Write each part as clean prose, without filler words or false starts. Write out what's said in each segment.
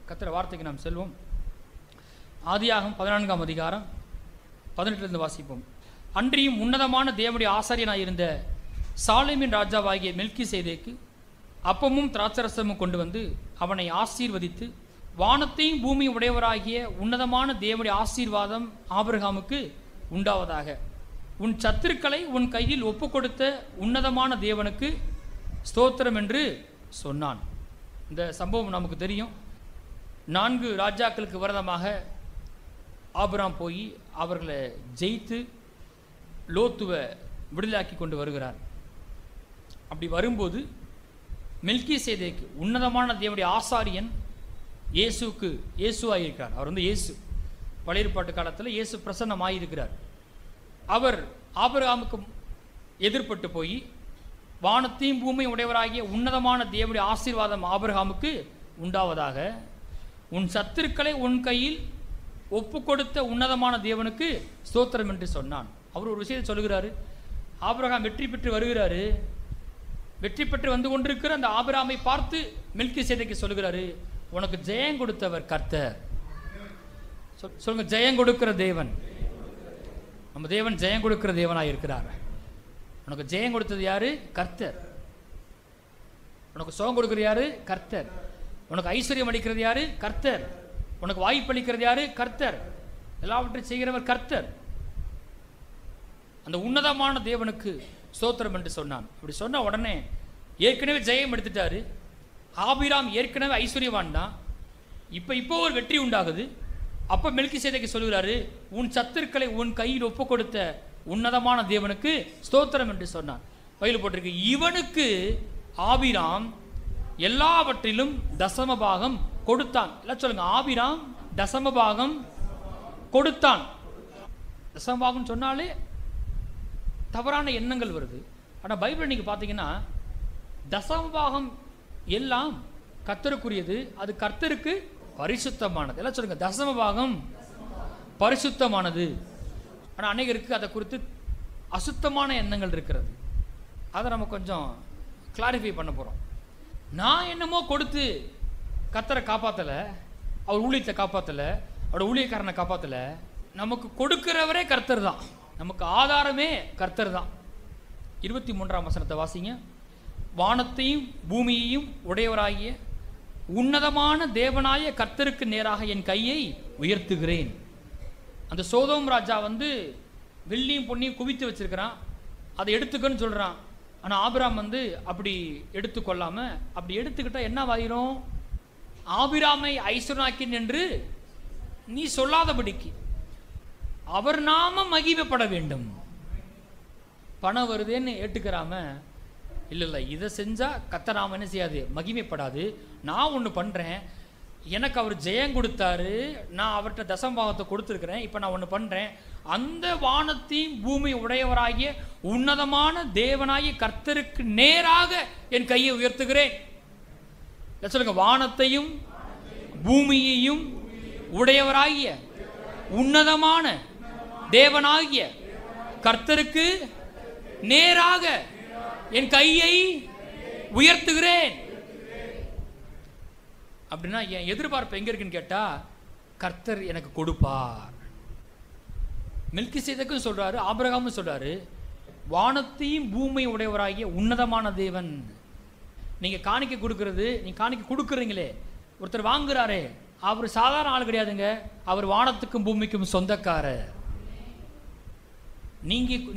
கர்த்தர் வார்த்தைக்கு நாம் செல்வோம். ஆதியாகமம் 14ஆம் அதிகாரம் 18 வாசிப்போம். அன்றியும் உன்னதமான தேவனுடைய ஆசாரியனாயிருந்த சாலேமின் ராஜாவாகிய மெல்கிசேதேக்கு அப்பமும் திராட்சரசமும் கொண்டு வந்து அவனை ஆசீர்வதித்து, வானத்தையும் பூமியும் உடையவராகிய உன்னதமான தேவனுடைய ஆசீர்வாதம் ஆபிரகாமுக்கு உண்டாவதாக, உன் சத்துருக்களை உன் கையில் ஒப்பு கொடுத்த உன்னதமான தேவனுக்கு ஸ்தோத்திரம் என்று சொன்னான். இந்த சம்பவம் நமக்கு தெரியும். 4 ராஜாக்களுக்கு விரதமாக ஆபிரகாம் போய் அவர்களை ஜெயித்து லோத்துவை விடுதலாக்கி கொண்டு வருகிறார். அப்படி வரும்போது மெல்கிசேதேக்கு உன்னதமான தேவனுடைய ஆசாரியன் இயேசுவாயிருக்கிறார். அவர் வந்து இயேசு. பழைய ஏற்பாட்டு காலத்தில் இயேசு பிரசன்னமாயிருக்கிறார். அவர் ஆபிரகாமுக்கு எதிர்பட்டு போய், வானத்தையும் பூமியும் உடையவராகிய உன்னதமான தேவனுடைய ஆசீர்வாதம் ஆபிரகாமுக்கு உண்டாவதாக, உன் சத்துருக்களை உன் கையில் ஒப்பு கொடுத்த உன்னதமான தேவனுக்கு ஸ்தோத்திரம் என்று சொன்னான். அவர் ஒரு விஷயத்தை சொல்லுகிறாரு. ஆபிரகாம் வெற்றி பெற்று வருகிறாரு. வெற்றி பெற்று வந்து கொண்டிருக்கிற அந்த ஆபிரகாமை பார்த்து மெல்கிசேதேக்கு சொல்லுகிறாரு, உனக்கு ஜெயம் கொடுத்தவர் கர்த்தர். சொல்லுங்க, ஜெயம் கொடுக்கிற தேவன். நம்ம தேவன் ஜெயம் கொடுக்கிற தேவனாக இருக்கிறார். உனக்கு ஜெயம் கொடுத்தது யாரு? கர்த்தர். உனக்கு சுகம் கொடுக்கிறது யாரு? கர்த்தர். உனக்கு ஐஸ்வர்யம் அளிக்கிறது யாரு? கர்த்தர். உனக்கு வாய்ப்பு அளிக்கிறது யாரு? கர்த்தர். எல்லாவற்றையும் செய்கிறவர் கர்த்தர். அந்த உன்னதமான தேவனுக்கு ஸ்தோத்திரம் என்று சொன்னான். அப்படி சொன்ன உடனே ஏற்கனவே ஜெயம் எடுத்துட்டாரு. ஆபிராம் ஏற்கனவே ஐஸ்வர்யவான் தான். இப்போ ஒரு வெற்றி உண்டாகுது. அப்போ மெல்கிசேதேக்கு சொல்கிறாரு, உன் சத்துருக்களை உன் கையில் ஒப்பு கொடுத்த உன்னதமான தேவனுக்கு ஸ்தோத்திரம் என்று சொன்னான். பைபிள் போட்டிருக்கு, இவனுக்கு ஆபிராம் எல்லாவற்றிலும் தசமபாகம் கொடுத்தான். எல்லாம் சொல்லுங்க, ஆபிராம் தசமபாகம் கொடுத்தான். தசமபாகம் சொன்னாலே தவறான எண்ணங்கள் வருது. ஆனால் பைபிள் நீங்கள் பார்த்தீங்கன்னா தசமபாகம் எல்லாம் கர்த்தருக்குரியது, அது கர்த்தருக்கு பரிசுத்தமானது. எல்லாம் சொல்லுங்க, தசமபாகம் பரிசுத்தமானது. ஆனால் அநேகருக்கு அதை குறித்து அசுத்தமான எண்ணங்கள் இருக்கிறது. அதை நம்ம கொஞ்சம் கிளாரிஃபை பண்ண போகிறோம். நான் என்னமோ கொடுத்து கர்த்தரை காப்பாற்றலை, அவர் ஊழியத்தை காப்பாற்றலை, அவரோட ஊழியக்காரனை காப்பாற்றலை. நமக்கு கொடுக்கிறவரே கர்த்தர் தான். நமக்கு ஆதாரமே கர்த்தர் தான். 23ஆம் வசனத்தை வாசிங்க. வானத்தையும் பூமியையும் உடையவராகிய உன்னதமான தேவனாய கர்த்தருக்கு நேராக என் கையை உயர்த்துகிறேன். அந்த சோதோம் ராஜா வந்து வெள்ளியும் பொன்னியும் குவித்து வச்சிருக்கிறான், அதை எடுத்துக்கன்னு சொல்கிறான். ஆனால் ஆபிராம் வந்து அப்படி எடுத்துக்கொள்ளாம, அப்படி எடுத்துக்கிட்டால் என்ன ஆயிரும்? ஆபிராமை ஐஸ்வர்யனாக்கின் என்று நீ சொல்லாதபடிக்கு அவர் நாம மகிமைப்பட வேண்டும். பணம் வருதுன்னு ஏற்றுக்கிறாம, இல்லை இதை செஞ்சால் கர்த்தர் என்ன செய்யாது, மகிமைப்படாது. நான் ஒன்று பண்ணுறேன், எனக்கு அவர் ஜெயம் கொடுத்தாரு, நான் அவர்கிட்ட தசமபாகத்தை கொடுத்துருக்கிறேன், இப்போ நான் ஒன்று பண்ணுறேன், அந்த வானத்தையும் பூமி உடையவராகிய உன்னதமான தேவனாகிய கர்த்தருக்கு நேராக என் கையை உயர்த்துகிறேன். சொல்லுங்க, வானத்தையும் பூமியையும் உடையவராகிய உன்னதமான தேவனாகிய கர்த்தருக்கு நேராக என் கையை உயர்த்துகிறேன். அப்படின்னா என் எதிர்பார்ப்பு எங்க இருக்குன்னு கேட்டா, கர்த்தர் எனக்கு கொடுப்பார். மெல்கிசேதேக்கும் சொல்றாரு, ஆபிரகாமும் சொல்றாரு, வானத்தையும் பூமியும் உடையவராகிய உன்னதமான தேவன். நீங்க காணிக்கை கொடுக்கறது, நீங்க காணிக்கை கொடுக்குறீங்களே, ஒருத்தர் வாங்குறாரே, அவர் சாதாரண ஆள் கிடையாதுங்க. அவர் வானத்துக்கும் பூமிக்கும் சொந்தக்காரர்.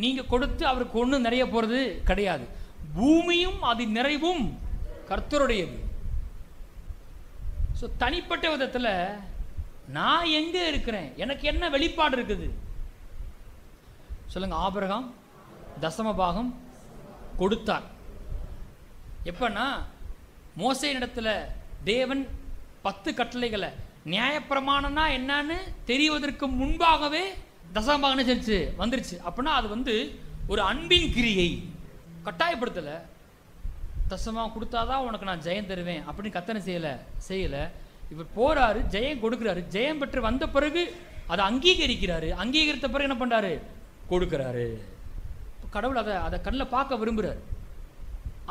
நீங்க கொடுத்து அவருக்கு ஒன்றும் நிறைய போறது கிடையாது. பூமியும் அது நிறைவும் கர்த்தருடையது. ஸோ தனிப்பட்ட விதத்தில் நான் எங்க இருக்கிறேன், எனக்கு என்ன வெளிப்பாடு இருக்குது சொல்லுங்க. ஆபிரகாம் தசமபாகம் கொடுத்தார். எப்பன்னா மோசேயினிடத்தில் தேவன் 10 கட்டளைகளை, நியாயப்பிரமாணம்னா என்னன்னு தெரிவதற்கு முன்பாகவே தசமபாகம் செஞ்சு வந்துருச்சு. அப்படின்னா அது வந்து ஒரு அன்பின் கிரியை, கட்டாயப்படுத்தலை. தசமம் கொடுத்தாதான் உனக்கு நான் ஜெயம் தருவேன் அப்படின்னு கத்தனை செய்யலை. இவர் போறாரு, ஜெயம் கொடுக்குறாரு. ஜெயம் பெற்று வந்த பிறகு அதை அங்கீகரிக்கிறாரு. அங்கீகரித்த பிறகு என்ன பண்றாரு? கொடுக்கிறாரு. கடவுள் அதை கண்ணில் பார்க்க விரும்புகிறார்.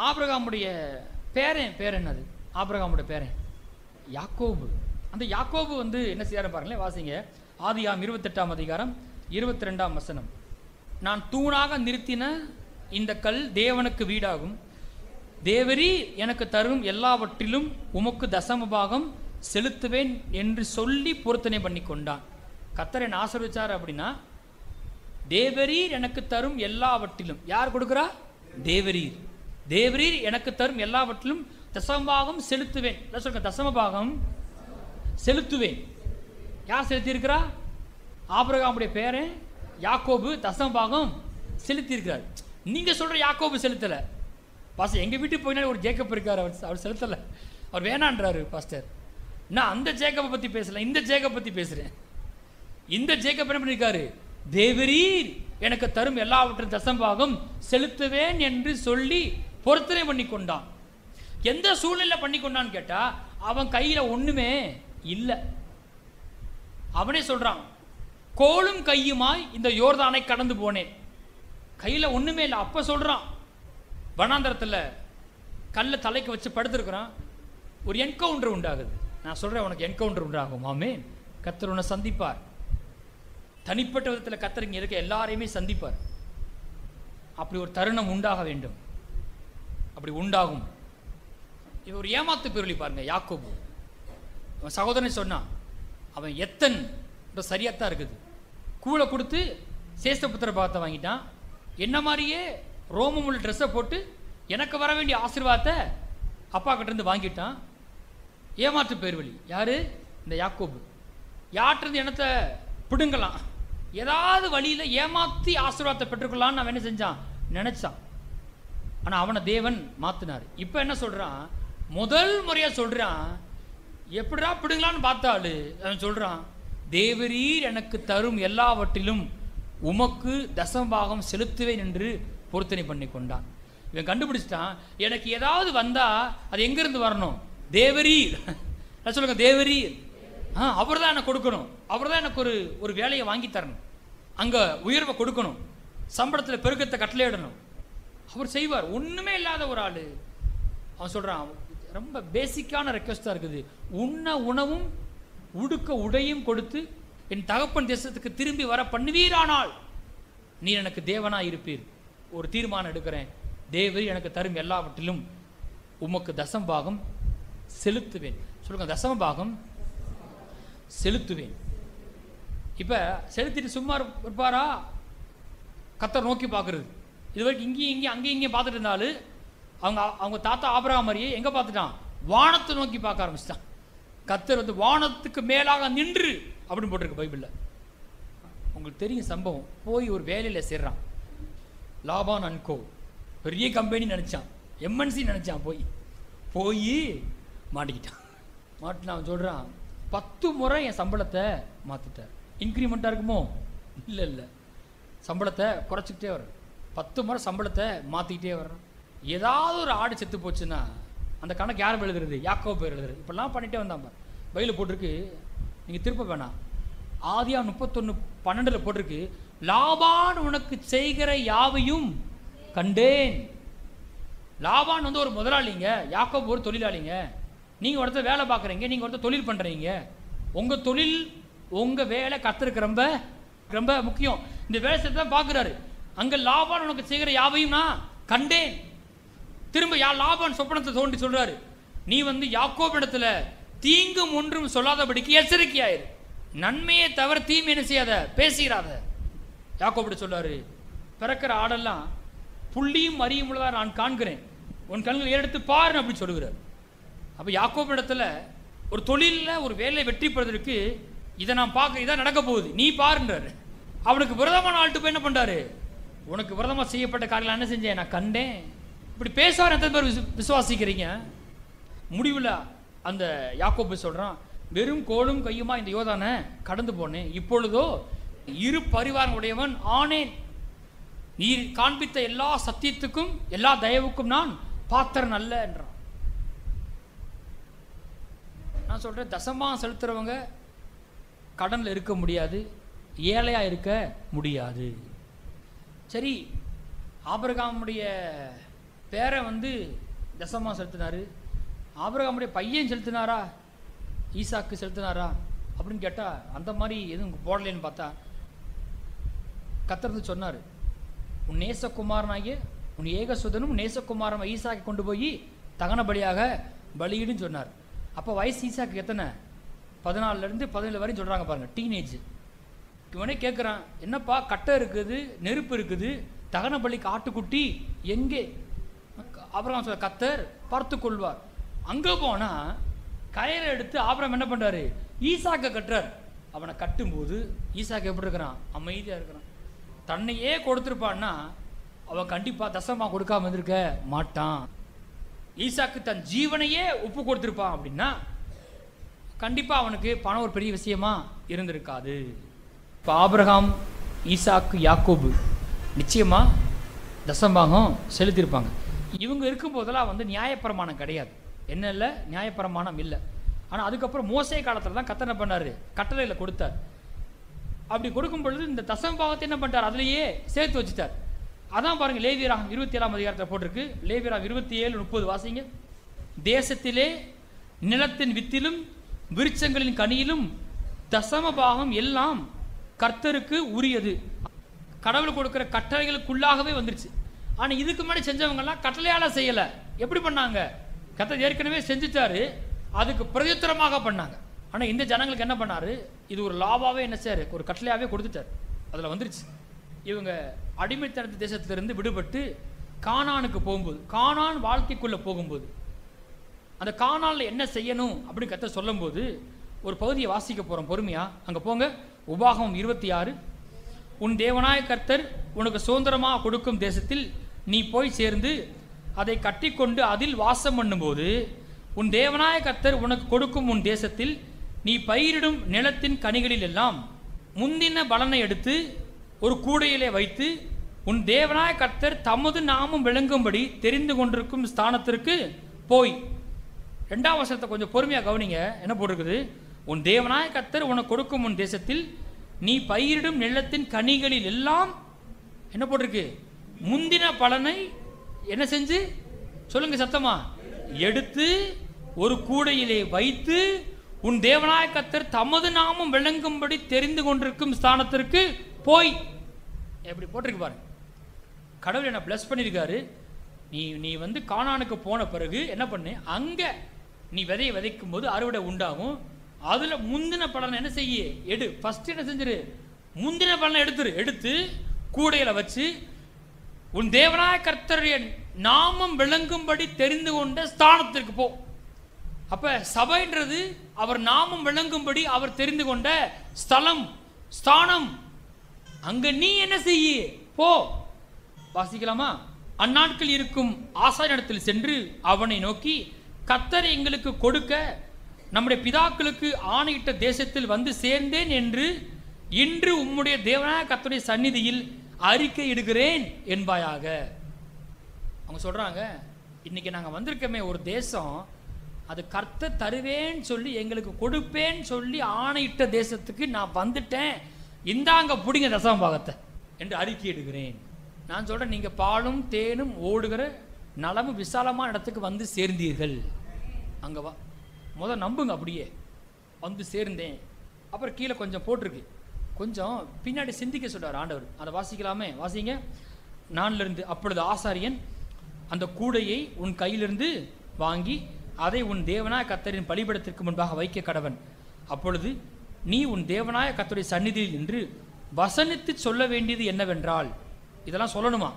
ஆபிரகாமுடைய பேரன் என்னது? ஆபிரகாமுடைய பேரன் யாக்கோபு. அந்த யாக்கோபு வந்து என்ன செய்யாரு பாருங்களேன், வாசிங்க. ஆதியாம் 28ஆம் அதிகாரம் 22ஆம் வசனம். நான் தூணாக நிறுத்தின இந்த கல் தேவனுக்கு வீடாகும், தேவரீ எனக்கு தரும் எல்லாவற்றிலும் உமக்கு தசமபாகம் செலுத்துவேன் என்று சொல்லி பொருத்தனை பண்ணி கொண்டான். கர்த்தர் என்ன ஆசீர்வதிச்சார் அப்படின்னா, தேவரீர் எனக்கு தரும் எல்லாவற்றிலும், யார் கொடுக்குறா? தேவரீர். தேவரீர் எனக்கு தரும் எல்லாவற்றிலும் தசமபாகம் செலுத்துவேன். சொல்லுங்க, தசமபாகம் செலுத்துவேன். யார் செலுத்தி இருக்கிறா? ஆபிரகாமுடைய பேரன் யாக்கோபு தசமபாகம் செலுத்தி இருக்கிறார். நீங்க சொல்ற யாக்கோபு செலுத்தல. பாஸ்டர் எங்க வீட்டுக்கு போயினாலும் ஒரு ஜேக்கப் இருக்கார், அவர் செலுத்தல, அவர் வேணான்றாரு பாஸ்டர். நான் அந்த ஜேக்கப்பை பத்தி பேசல, இந்த ஜேக்கப் பத்தி பேசுறேன். இந்த ஜேக்கப் என்ன பண்ணிருக்காரு? தேவரீர் எனக்கு தரும் எல்லாவற்றும் தசமபாகம் செலுத்துவேன் என்று சொல்லி பொருத்தனை பண்ணி கொண்டான். எந்த சூழ்நிலை பண்ணி கொண்டான்னு கேட்டா, அவன் கையில ஒண்ணுமே இல்லை. அவனே சொல்றான், கோலும் கையுமாய் இந்த யோர்தானை கடந்து போனேன். கையில ஒண்ணுமே இல்லை. அப்ப சொல்றான், வனாந்தரத்தில் கல்ல தலைக்கு வச்சு படுத்திருக்கிறான். ஒரு என்கவுண்டர் உண்டாகுது. நான் சொல்றேன், உனக்கு என்கவுண்டர் உண்டாகும். ஆமென். கர்த்தர் உன்னை சந்திப்பார். தனிப்பட்ட விதத்தில் கர்த்தர் இங்க இருக்க எல்லாரையுமே சந்திப்பார். அப்படி ஒரு தருணம் உண்டாக வேண்டும். அப்படி உண்டாகும். இது ஒரு ஏமாத்து பேரொழி பாருங்க. யாக்கோபு அவன் சகோதரனை சொன்னான், அவன் எத்தன் சரியாத்தான் இருக்குது. கூலை கொடுத்து சேஷ்டபுத்திர பாகத்தை வாங்கிட்டான். என்ன மாதிரியே ரோமமுள்ள ட்ரெஸ்ஸை போட்டு எனக்கு வர வேண்டிய ஆசீர்வாதத்தை அப்பா கிட்ட இருந்து வாங்கிட்டான். ஏமாற்று பேர்வழி யாரு? இந்த யாக்கோபு. யார்கிட்ட என்னத்தை பிடுங்கலாம், ஏதாவது வழியில ஏமாத்தி ஆசீர்வாதத்தை பெற்றுக்கொள்ளலான்னு அவன் என்ன செஞ்சான்? நினைச்சான். ஆனா அவனை தேவன் மாத்தினார். இப்ப என்ன சொல்றான்? முதல் முறையா சொல்றான், எப்படிடா பிடுங்கலான்னு பார்த்தாளு அவன் சொல்றான், தேவரீர் எனக்கு தரும் எல்லாவற்றிலும் உமக்கு தசமபாகம் செலுத்துவேன் என்று பொருத்தனை பண்ணி கொண்டான். இவன் கண்டுபிடிச்சிட்டான், எனக்கு ஏதாவது வந்தா அது எங்கிருந்து வரணும்? தேவரீர். சொல்லுங்க, தேவரீர். அவர் தான் எனக்கு கொடுக்கணும். அவர் தான் எனக்கு ஒரு வேலையை வாங்கி தரணும், அங்க உயர்வை கொடுக்கணும், சம்பளத்தில் பெருக்கத்தை கட்டளையிடணும். அவர் செய்வார். ஒண்ணுமே இல்லாத ஒரு ஆளு. அவன் சொல்றான், ரொம்ப பேசிக்கான ரெக்வஸ்டா இருக்குது, உண்ண உணவும் உடுக்க உடையும் கொடுத்து என் தகப்பன் தேசத்துக்கு திரும்பி வர பண்ணுவீரானால் நீர் எனக்கு தேவனா இருப்பீர். ஒரு தீர்மானம் எடுக்கிறேன், தேவரீர் எனக்கு தரும் எல்லாவற்றிலும் உமக்கு தசமபாகம் செலுத்துவேன். சொல்லுங்க, தசமபாகம் செலுத்துவேன். இப்ப செலுத்திட்டு சும்மா இருப்பாரா? கர்த்தர் நோக்கி பார்க்கறது. இது வரைக்கும் இங்கேயும் அங்கேயும் பார்த்துட்டு இருந்தாலும் அவங்க தாத்தா ஆபிரகாம் மாதிரியே எங்க பார்த்துட்டான்? வானத்தை நோக்கி பார்க்க ஆரம்பிச்சிட்டான். கர்த்தர் வந்து வானத்துக்கு மேலாக நின்று அப்படின்னு போட்டிருக்கு பைபிள்ல. உங்களுக்கு தெரியும் சம்பவம். போய் ஒரு வேலையில சேர்றான். லாபான் அண்ட் கோ, பெரிய கம்பெனி நினைச்சான், எம்என்சி நினைச்சான். போய் மாட்டிக்கிட்டான். மாட்டினான். சொல்றான், 10 முறை என் சம்பளத்தை மாத்திட்டார். இன்க்ரிமெண்டா இருக்குமோ? இல்லை, சம்பளத்தை குறைச்சிக்கிட்டே வர்றேன். 10 முறை சம்பளத்தை மாத்திக்கிட்டே வர்றேன். ஏதாவது ஒரு ஆடு செத்து போச்சுன்னா அந்த கணக்கு யார் எழுதுறது? யாக்கோபு பேர் எழுதுறது. இப்பெல்லாம் பண்ணிட்டே வந்தான். பைபிள் போட்டிருக்கு, நீங்க திருப்ப வேணாம். ஆதியாம் 31:12 போட்டிருக்கு, லாபான் உனக்கு செய்கிற யாவையும் கண்டேன். லாபான் வந்து ஒரு முதலாளிங்க, யாக்கோபு ஒரு தொழிலாளிங்க. நீங்க ஒருத்தர் வேலை பார்க்குறீங்க, நீங்க ஒருத்தர் தொழில் பண்றீங்க. உங்க தொழில் உங்க வேலை கர்த்தருக்கு ரொம்ப ரொம்ப முக்கியம். இந்த வேலை செய்ய தான் பார்க்குறாரு. அங்க லாபான் உனக்கு செய்கிற யாவையும் நான் கண்டேன். திரும்ப லாபான் சொப்பனத்தை தோண்டி சொல்றாரு, நீ வந்து யாக்கோபிடத்துல தீங்கும் ஒன்றும் சொல்லாதபடிக்கு எச்சரிக்கையாயிரு, நன்மையை தவிர தீமை என்ன செய்யாத, பேசுகிறாத. யாக்கோபிட சொல்றாரு, பிறக்கிற ஆடெல்லாம் புள்ளியும் மறியும் உள்ளதா நான் காண்கிறேன், உன் கண்கள் எடுத்து பாருன்னு அப்படி சொல்லுகிறார். அப்ப யாக்கோபிடத்துல ஒரு தொழில ஒரு வேலையை வெற்றி பெறுவதற்கு இதை நான் பார்க்க, இதான் நடக்க போகுது, நீ பாருன்றாரு. அவனுக்கு விரதமான ஆள்கிட்ட போய் என்ன பண்றாரு, உனக்கு விரதமா செய்யப்பட்ட காரியங்கள் என்ன செஞ்சேன், நான் கண்டேன். இப்படி பேசுவார். எத்தனை பேர் விசுவாசிக்கிறீங்க? முடிவில் அந்த யாக்கோபு சொல்றான், வெறும் கோலும் கையுமா இந்த யோர்தானை கடந்து போனேன், இப்பொழுதோ இரு பரிவாரம் உடையவன் ஆனேன். நீர் காண்பித்த எல்லா சத்தியத்துக்கும் எல்லா தயவுக்கும் நான் பாத்திரன் அல்ல என்றான். நான் சொல்றேன், தசமா செலுத்துறவங்க கடன்ல இருக்க முடியாது, ஏழையா இருக்க முடியாது. சரி, ஆபிரகாமுடைய பேரை வந்து தசமா செலுத்தினாரு, ஆபிரகாமுடைய பையன் செலுத்தினாரா? ஈசாக்கு செலுத்தினாரா அப்படின்னு கேட்டால் அந்த மாதிரி எதுவும் போடலைன்னு பார்த்தா கர்த்தர் சொன்னார், உன் நேசகுமாரனாகிய உன் ஏகசுதனும் நேசகுமாரன் ஈசாக்கை கொண்டு போய் தகன பலியாக பலியிடுன்னு சொன்னார். அப்போ வயசு ஈசாக்கு எத்தனை? 14லேருந்து 17 வரையும் சொல்கிறாங்க பாருங்கள், டீனேஜ். இவனே கேட்குறான், என்னப்பா கட்டை இருக்குது, நெருப்பு இருக்குது, தகன பலிக்கு ஆட்டுக்குட்டி எங்கே? அப்புறம் சொல்ல, கர்த்தர் பார்த்து கொள்வார். அங்கே போனால் கயிறை எடுத்து ஆபிரகாம் என்ன பண்ணுறாரு, ஈசாக்கை கட்டுறார். அவனை கட்டும்போது ஈசாக்கு எப்படி இருக்கிறான்? அமைதியாக இருக்கிறான். தன்னையே கொடுத்துருப்பான்னா அவன் கண்டிப்பாக தசமாக கொடுக்காம இருந்திருக்க மாட்டான். ஈசாக்கு தன் ஜீவனையே ஒப்பு கொடுத்துருப்பான் அப்படின்னா கண்டிப்பாக அவனுக்கு பணம் ஒரு பெரிய விஷயமா இருந்திருக்காது. இப்போ ஆபிரகாம், ஈசாக்கு, யாக்கோபு நிச்சயமாக தசம்பாகம் செலுத்தியிருப்பாங்க. இவங்க இருக்கும்போதெல்லாம் நியாயப்பிரமாணம் கிடையாது, என்ன இல்லை, நியாயப்பிரமாணம் இல்லை. ஆனால் அதுக்கப்புறம் மோசே காலத்தில் தான் கர்த்தர் என்ன பண்ணார், கட்டளையில் கொடுத்தார். அப்படி கொடுக்கும் பொழுது இந்த தசம்பாகத்தை என்ன பண்ணிட்டார், அதிலேயே சேர்த்து வச்சுட்டார். அதான் பாருங்கள், லேவியராகம் 27ஆம் அதிகாரத்தில் போட்டிருக்கு. லேவியராகம் 27:30 வாசிங்க. தேசத்திலே நிலத்தின் வித்திலும் விருட்சங்களின் கனியிலும் தசமபாகம் எல்லாம் கர்த்தருக்கு உரியது. கடவுள் கொடுக்குற கட்டளைகளுக்குள்ளாகவே வந்துருச்சு. ஆனால் இதுக்கு முன்னாடி செஞ்சவங்கெல்லாம் கட்டளையால் செய்யலை. எப்படி பண்ணாங்க? கர்த்தர் ஏற்கனவே செஞ்சுட்டாரு, அதுக்கு பிரதித்திரமாக பண்ணாங்க. ஆனால் இந்த ஜனங்களுக்கு என்ன பண்ணாரு, இது ஒரு லாபாவே என்ன செய்யாரு, ஒரு கட்டளையாகவே கொடுத்துட்டார். அதில் வந்துருச்சு. இவங்க அடிமைத்தனத்து தேசத்திலிருந்து விடுபட்டு கானானுக்கு போகும்போது, கானான் வாழ்க்கைக்குள்ளே போகும்போது, அந்த கானானில் என்ன செய்யணும் அப்படின்னு கர்த்தர் சொல்லும்போது ஒரு பகுதியை வாசிக்க போகிறோம் பொறுமையாக. அங்கே போங்க, உபாகமம் 26. உன் தேவனாய கர்த்தர் உனக்கு சுதந்திரமாக கொடுக்கும் தேசத்தில் நீ போய் சேர்ந்து அதை கட்டிக்கொண்டு அதில் வாசம் பண்ணும்போது, உன் தேவனாய கர்த்தர் உனக்கு கொடுக்கும் உன் தேசத்தில் நீ பயிரிடும் நிலத்தின் கனிகளில் எல்லாம் முந்தின பலனை எடுத்து ஒரு கூடையிலே வைத்து உன் தேவனாய கர்த்தர் தமது நாமம் விளங்கும்படி தெரிந்து கொண்டிருக்கும் ஸ்தானத்திற்கு போய். 2ஆம் வசனத்தை கொஞ்சம் பொறுமையாக கவனிங்க, என்ன போட்டிருக்குது? உன் தேவனாய கர்த்தர் உனக்கு கொடுக்கும் உன் தேசத்தில் நீ பயிரிடும் நிலத்தின் கனிகளில் எல்லாம் என்ன போட்டிருக்கு, முந்தின பலனை என்ன செஞ்சு சொல்லுங்க சத்தமா, எடுத்து ஒரு கூடையிலே வைத்து உன் தேவனாய கர்த்தர் தமது நாமம் விளங்கும்படி தெரிந்து கொண்டிருக்கும் ஸ்தானத்திற்கு போய். எப்படி போட்டிருக்கு பாருங்க. கடவுள் என்ன பிளஸ் பண்ணியிருக்காரு. நீ கானானுக்கு போன பிறகு என்ன பண்ணு, அங்கே நீ விதையை விதைக்கும் போது அறுவடை உண்டாகும். அதில் முந்தின பலனை என்ன செய்ய, எடு. ஃபர்ஸ்ட் என்ன செஞ்சிரு, முந்தின பலனை எடுத்து கூடையில வச்சு உன் தேவனாய கர்த்தருடைய நாமம் விளங்கும்படி தெரிந்து கொண்ட ஸ்தானத்திற்கு போ. அப்ப சபைன்றது அவர் நாமம் விளங்கும்படி அவர் தெரிந்து கொண்ட ஸ்தலம், ஸ்தானம். அங்க நீ என்ன செய்ய, போ. வாசிக்கலாமா? அந்நாட்கள் இருக்கும் ஆசாரியனிடத்தில் சென்று அவனை நோக்கி, கர்த்தர் எங்களுக்கு கொடுக்க நம்முடைய பிதாக்களுக்கு ஆணையிட்ட தேசத்தில் வந்து சேர்ந்தேன் என்று இன்று உம்முடைய தேவனாய கர்த்தருடைய சந்நிதியில் அறிக்கை இடுகிறேன் என்பாயாக. அவங்க சொல்றாங்க, இன்னைக்கு நாங்கள் வந்திருக்கமே ஒரு தேசம், அது கர்த்தர் தருவேன்னு சொல்லி எங்களுக்கு கொடுப்பேன்னு சொல்லி ஆணையிட்ட தேசத்துக்கு நான் வந்துட்டேன், இந்தாங்க பிடிங்க தசம பாகத்தை என்று அறிக்கை இடுகிறேன். நான் சொல்றேன், நீங்க பாலும் தேனும் ஓடுகிற நலமும் விசாலமான இடத்துக்கு வந்து சேர்ந்தீர்கள். அங்க வா, முதல் நம்புங்க, அப்படியே வந்து சேர்ந்தேன். அப்புறம் கீழே கொஞ்சம் போட்டிருக்கு, கொஞ்சம் பின்னாடி சிந்திக்க சொல்றார் ஆண்டவர். அதை வாசிக்கலாமே? வாசிங்க. 4 அப்பொழுது ஆசாரியன் அந்த கூடையை உன் கையிலிருந்து வாங்கி அதை உன் தேவனாய கர்த்தரின் பலிபீடத்திற்கு முன்பாக வைக்க கடவன். அப்பொழுது நீ உன் தேவனாய கர்த்தருடைய சந்நிதியில் நின்று வசனித்து சொல்ல வேண்டியது என்னவென்றால், இதெல்லாம் சொல்லணுமா?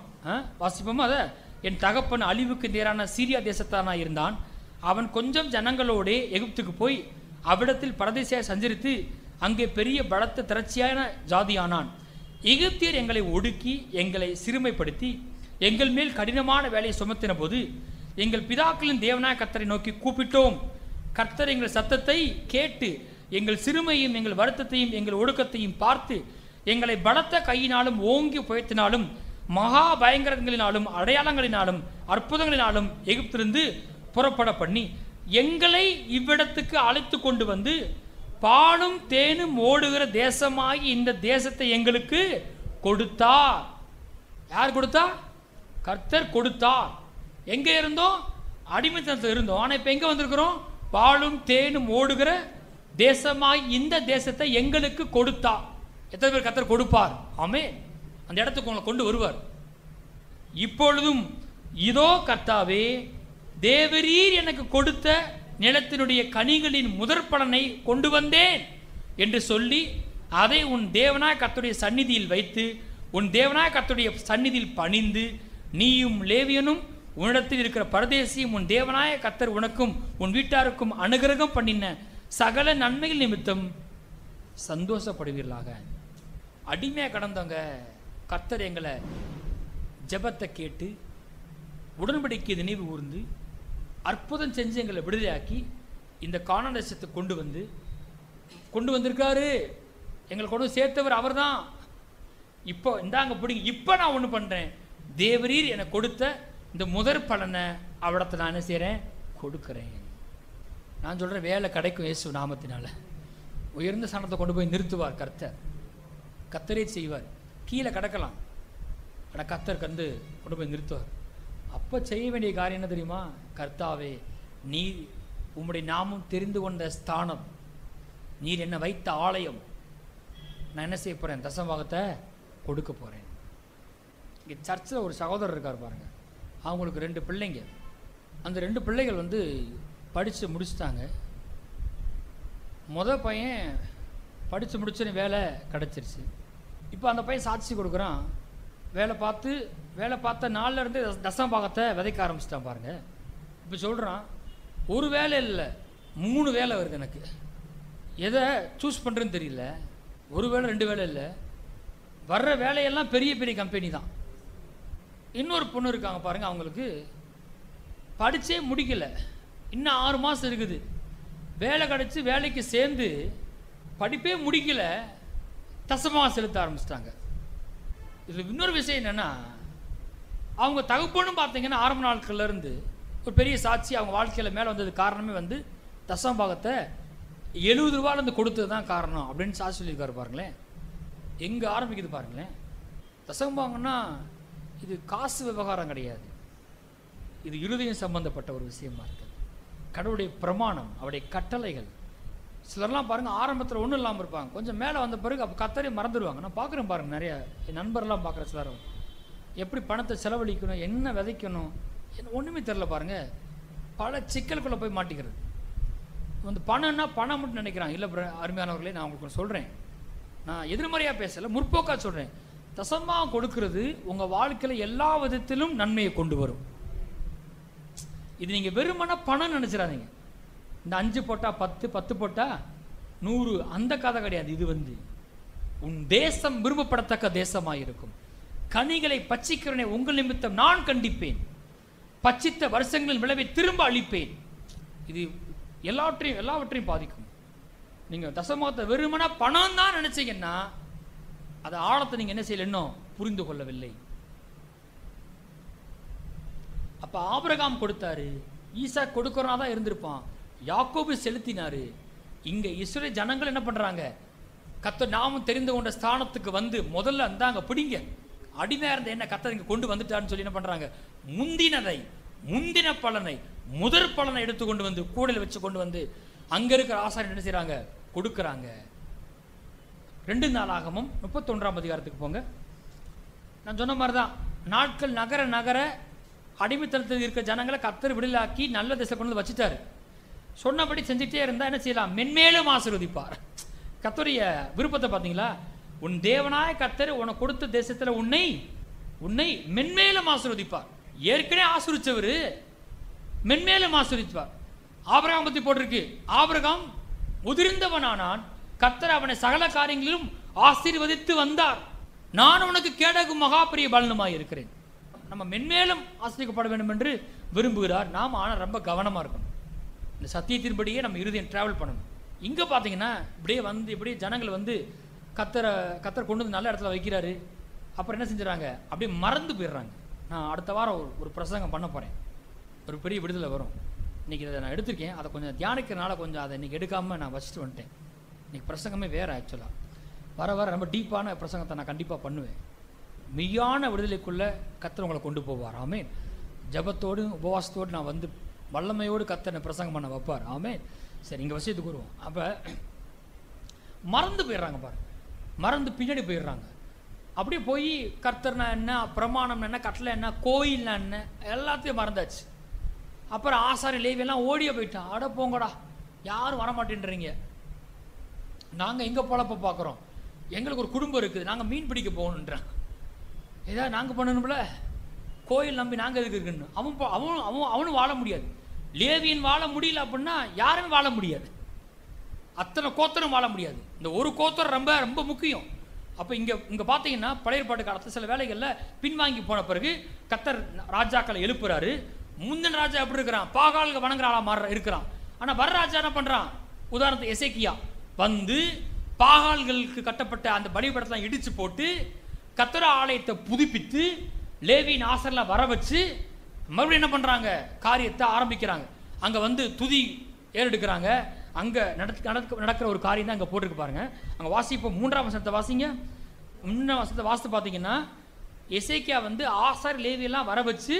வாசிப்போமா? அதை என் தகப்பன் அழிவுக்கு நேரான சீரியா தேசத்தானா இருந்தான். அவன் கொஞ்சம் ஜனங்களோடே எகிப்துக்கு போய் அவ்விடத்தில் பரதேசியாய் சஞ்சரித்து அங்கே பெரிய பலத்த திரட்சியான ஜாதியானான். எகிப்தியர் எங்களை ஒடுக்கி எங்களை சிறுமைப்படுத்தி எங்கள் மேல் கடினமான வேலையை சுமத்தின போது எங்கள் பிதாக்களின் தேவனாய கர்த்தரை நோக்கி கூப்பிட்டோம். கர்த்தர் எங்கள் சத்தத்தை கேட்டு எங்கள் சிறுமையும் எங்கள் வருத்தத்தையும் எங்கள் ஒடுக்கத்தையும் பார்த்து எங்களை பலத்த கையினாலும் ஓங்கி புயத்தினாலும் மகா பயங்கரங்களினாலும் அடையாளங்களினாலும் அற்புதங்களினாலும் எகிப்திலிருந்து புறப்பட பண்ணி எங்களை இவ்விடத்துக்கு அழைத்து கொண்டு வந்து பாலும் தேனும் ஓடுகிற தேசமாகி இந்த தேசத்தை எங்களுக்கு கொடுத்தார். யார் கொடுத்தா? கர்த்தர் கொடுத்தார். எங்க இருந்தோம்? அடிமைத்தனத்தில் இருந்தோம். ஆனால் இப்போ எங்கே வந்திருக்கிறோம்? பாலும் தேனும் ஓடுகிற தேசமாய் இந்த தேசத்தை எங்களுக்கு கொடுத்தா. எத்தனை பேர் கர்த்தர் கொடுப்பார்? ஆமென். அந்த இடத்துக்கு உங்களை கொண்டு வருவார். இப்பொழுதும் இதோ கர்த்தாவே, தேவரீர் எனக்கு கொடுத்த நிலத்தினுடைய கனிகளின் முதற் பலனை கொண்டு வந்தேன் என்று சொல்லி அதை உன் தேவனாய் கர்த்தருடைய சந்நிதியில் வைத்து உன் தேவனாய் கர்த்தருடைய சந்நிதியில் பணிந்து நீயும் லேவியனும் உன்னிடத்தில் இருக்கிற பரதேசியும் உன் தேவனாய கர்த்தர் உனக்கும் உன் வீட்டாருக்கும் அனுகிரகம் பண்ணின சகல நன்மைகள் நிமித்தம் சந்தோஷப்படுவீர்களாக. அடிமையாக கடந்தவங்க கர்த்தர் எங்களை ஜெபத்தை கேட்டு உடன்படிக்கை நினைவு கூர்ந்து அற்புதம் செஞ்சு எங்களை விடுதலையாக்கி இந்த கானான் தேசத்தை கொண்டு வந்திருக்காரு. எங்களை கொண்டு சேர்த்தவர் அவர் தான். இப்போ இந்தாங்க பிடிங்க. இப்போ நான் ஒன்று பண்ணுறேன், தேவரீர் எனக்கு கொடுத்த இந்த முதற் பலனை அவடத்தை நான் என்ன செய்கிறேன்? கொடுக்குறேன். நான் சொல்கிறேன், வேலை கிடைக்கும் இயேசு நாமத்தினால. உயர்ந்த ஸ்தானத்தை கொண்டு போய் நிறுத்துவார் கர்த்தர். கர்த்தரே செய்வார். கீழே கிடக்கலாம், ஆனால் கர்த்தர் கொண்டு போய் நிறுத்துவார். அப்போ செய்ய வேண்டிய காரியம் என்ன தெரியுமா? கர்த்தாவே, நீர் உம்முடைய நாமும் தெரிந்து கொண்ட ஸ்தானம், நீர் என்ன வைத்த ஆலயம், நான் என்ன செய்ய போகிறேன்? தசமபாகத்தை கொடுக்க போகிறேன். இங்கே சர்ச்சில் ஒரு சகோதரர் இருக்கார் பாருங்க. அவங்களுக்கு 2 பிள்ளைங்க. அந்த 2 பிள்ளைகள் படித்து முடிச்சுட்டாங்க. பையன் படித்து முடிச்சுன்னு வேலை கிடச்சிருச்சு. இப்போ அந்த பையன் சாட்சி கொடுக்குறான். வேலை பார்த்த நாளில் இருந்து தசமபாகத்தை விதைக்க ஆரம்பிச்சிட்டான் பாருங்க. இப்போ சொல்கிறான், ஒரு வேலை இல்லை 3 வேலை வருது எனக்கு. எதை சூஸ் பண்ணுறேன்னு தெரியல. ஒரு வேலை 2 வேலை இல்லை, வர்ற வேலையெல்லாம் பெரிய பெரிய கம்பெனி தான். இன்னொரு பொண்ணு இருக்காங்க பாருங்கள், அவங்களுக்கு படித்தே முடிக்கலை, இன்னும் 6 மாதம் இருக்குது. வேலை கிடச்சி வேலைக்கு சேர்ந்து படிப்பே முடிக்கலை, தசமபாகம் செலுத்த ஆரம்பிச்சிட்டாங்க. இதில் இன்னொரு விஷயம் என்னென்னா, அவங்க தகப்பனும் பார்த்தீங்கன்னா ஆரம்ப நாட்கள்லேருந்து ஒரு பெரிய சாட்சி அவங்க வாழ்க்கையில் மேலே வந்தது காரணமே தசமபாகத்தை 70 ரூபாயிலேருந்து கொடுத்தது தான் காரணம் அப்படின்னு சாட்சி சொல்லியிருக்காரு பாருங்களேன். எங்கே ஆரம்பிக்குது பாருங்களேன். தசமபாகம்னா இது காசு விவகாரம் கிடையாது, இது இருதயம் சம்பந்தப்பட்ட ஒரு விஷயமா இருக்குது. கடவுளுடைய பிரமாணம், அவருடைய கட்டளைகள். சிலர்லாம் பாருங்கள் ஆரம்பத்தில் ஒன்றும் இல்லாமல் இருப்பாங்க, கொஞ்சம் மேலே வந்த பிறகு அப்போ கத்தரை மறந்துடுவாங்க. நான் பார்க்குறேன் பாருங்கள், நிறைய என் நண்பர்லாம் பார்க்குற சிலர் எப்படி பணத்தை செலவழிக்கணும், என்ன விதைக்கணும், ஒன்றுமே தெரில பாருங்கள். பல சிக்கலுக்குள்ளே போய் மாட்டிக்கிறது. பணம்னா பணம் மட்டும் நினைக்கிறான். இல்லை அருமையானவர்களே, நான் உங்களுக்கு சொல்கிறேன், நான் எதிர்மறையாக பேசலை, முற்போக்காக சொல்கிறேன். தசமபாகம் கொடுக்கறது உங்கள் வாழ்க்கையில் எல்லா விதத்திலும் நன்மையை கொண்டு வரும். இது நீங்கள் வெறுமனா பணம் நினச்சிடாதீங்க. இந்த 5 போட்டால் 10, 10 போட்டால் 100 அந்த கதை கிடையாது. இது உன் தேசம் விரும்பப்படத்தக்க தேசமாக இருக்கும். கனிகளை பச்சிக்கிறவனை உங்கள் நிமித்தம் நான் கண்டிப்பேன், பச்சித்த வருஷங்களின் விளைவை திரும்ப அளிப்பேன். இது எல்லாவற்றையும் பாதிக்கும். நீங்கள் தசமபாகத்தை வெறுமனா பணம் தான் நினைச்சீங்கன்னா அது ஆழத்தை நீங்கள் என்ன செய்யல, இன்னும் புரிந்து கொள்ளவில்லை. அப்போ ஆபிரகாம் கொடுத்தாரு, ஈசாக் கொடுக்கறனா தான் இருந்திருப்பான், யாக்கோபு செலுத்தினாரு. இங்கே இஸ்ரவேல் ஜனங்கள் என்ன பண்ணுறாங்க? கர்த்தர் நாமும் தெரிந்து கொண்ட ஸ்தானத்துக்கு முதல்ல அந்தாங்க பிடிங்க, அடிமையாக இருந்த என்ன கர்த்தர் இங்கே கொண்டு வந்துட்டாருன்னு சொல்லி என்ன பண்ணுறாங்க? முந்தின பலனை முதற் பலனை எடுத்து கொண்டு கூடையில் வச்சு கொண்டு அங்கே இருக்கிற ஆசாரியர் என்ன செய்கிறாங்க? கொடுக்குறாங்க. 2 நாளாகமம் 31ஆம் அதிகாரத்துக்கு போங்க. நான் சொன்ன மாதிரி தான், நாட்கள் நகர அடிமைத்தனத்தில் இருக்கிற ஜனங்களை கர்த்தர் விடுதலாக்கி நல்ல திசை கொண்டு வச்சுட்டாரு. சொன்னபடி செஞ்சுட்டே இருந்தால் என்ன செய்யலாம்? மென்மேலும் ஆசீர்வதிப்பார். கர்த்தருடைய விருப்பத்தை பார்த்தீங்களா? உன் தேவனாய கர்த்தர் உனக்கு கொடுத்த தேசத்தில் உன்னை மென்மேலும் ஆசீர்வதிப்பார். ஏற்கனவே ஆசீர்வதிச்சவர் மென்மேலும் ஆசீர்வதிப்பார். ஆபிரகாம் பற்றி போட்டிருக்கு, ஆபிரகாம் முதிர்ந்தவனானான், கர்த்தர் அவனை சகல காரியங்களிலும் ஆசீர்வதித்து வந்தார். நான் உனக்கு கேடகும் மகா பெரிய பலனுமாய் இருக்கிறேன். நம்ம மென்மேலும் ஆசீர்வதிக்கப்பட வேண்டும் என்று விரும்புகிறார். நாம் ஆனால் ரொம்ப கவனமாக இருக்கணும். இந்த சத்தியத்தின்படியே நம்ம இருதயம் டிராவல் பண்ணணும். இங்கே பார்த்தீங்கன்னா இப்படியே ஜனங்கள் கர்த்தர் கொண்டு நல்ல இடத்துல வைக்கிறாரு. அப்புறம் என்ன செஞ்சுறாங்க? அப்படியே மறந்து போயிடுறாங்க. நான் அடுத்த வாரம் ஒரு பிரசங்கம் பண்ண போகிறேன், ஒரு பெரிய விடுதலை வரும். இன்றைக்கி இதை நான் எடுத்திருக்கேன், அதை கொஞ்சம் தியானிக்கிறனால கொஞ்சம் அதை இன்றைக்கி எடுக்காமல் நான் வச்சுட்டு வந்துட்டேன். இன்றைக்கி பிரசங்கமே வேறு. ஆக்சுவலாக வர ரொம்ப டீப்பான பிரசங்கத்தை நான் கண்டிப்பாக பண்ணுவேன். மெய்யான விடுதலைக்குள்ளே கர்த்தர் உங்களை கொண்டு போவார். ஆமேன். ஜபத்தோடு உபவாசத்தோடு நான் வல்லமையோடு கர்த்தர் பிரசங்கம் பண்ண வைப்பார். ஆமேன். சரி, இங்கே விஷயத்துக்கு வருவோம். அப்போ மறந்து போயிடுறாங்க பாருங்க, மறந்து பின்னாடி போயிடுறாங்க. அப்படியே போய் கர்த்தர்னா என்ன, பிரமாணம் என்ன, கட்டளை என்ன, கோயில்னா என்ன, எல்லாத்தையும் மறந்தாச்சு. அப்புறம் ஆசாரி லேவியெல்லாம் ஓடியே போயிட்டான். அட போங்கடா, யாரும் வரமாட்டேன்றீங்க, நாங்கள் எங்கே பொழப்ப பார்க்குறோம், எங்களுக்கு ஒரு குடும்பம் இருக்குது, நாங்கள் மீன் பிடிக்க போகணுன்றான். ஏதாவது நாங்கள் பண்ணணும்ல, கோயில் நம்பி நாங்கள் எதுக்கு இருக்குன்னு. அவனும் வாழ முடியாது. லேவியன் வாழ முடியல அப்படின்னா யாருமே வாழ முடியாது. அத்தனை கோத்தரும் வாழ முடியாது. இந்த ஒரு கோத்தர் ரொம்ப ரொம்ப முக்கியம். அப்போ இங்கே பார்த்தீங்கன்னா பழைய ஏற்பாட்டு காலத்தில் சில வேலைகளில் பின்வாங்கி போன பிறகு கர்த்தர் ராஜாக்களை எழுப்புறாரு. முந்தின ராஜா எப்படி இருக்கிறான், பாகாலுக்கு வணங்குற ஆளா இருக்கிறான். ஆனால் வர ராஜா என்ன பண்ணுறான், உதாரணத்துக்கு எசேக்கியா வந்து பாகால்களுக்கு கட்டப்பட்ட அந்த பலிபீடத்தெல்லாம் இடிச்சு போட்டு கர்த்தர் ஆலயத்தை புதுப்பித்து லேவியின் ஆசரில் வர வச்சு மறுபடியும் என்ன பண்ணுறாங்க, காரியத்தை ஆரம்பிக்கிறாங்க. அங்கே வந்து துதி ஏறெடுக்கிறாங்க. அங்கே நடக்கிற ஒரு காரியம் தான் அங்கே போட்டிருக்கு பாருங்க. அங்கே வாசிப்போம், 3ஆம் வசனத்தை வாசிங்க. 3ஆம் வசனத்தை வாசித்து பார்த்தீங்கன்னா எசேக்கியா வந்து ஆசாரி லேவியெல்லாம் வர வச்சு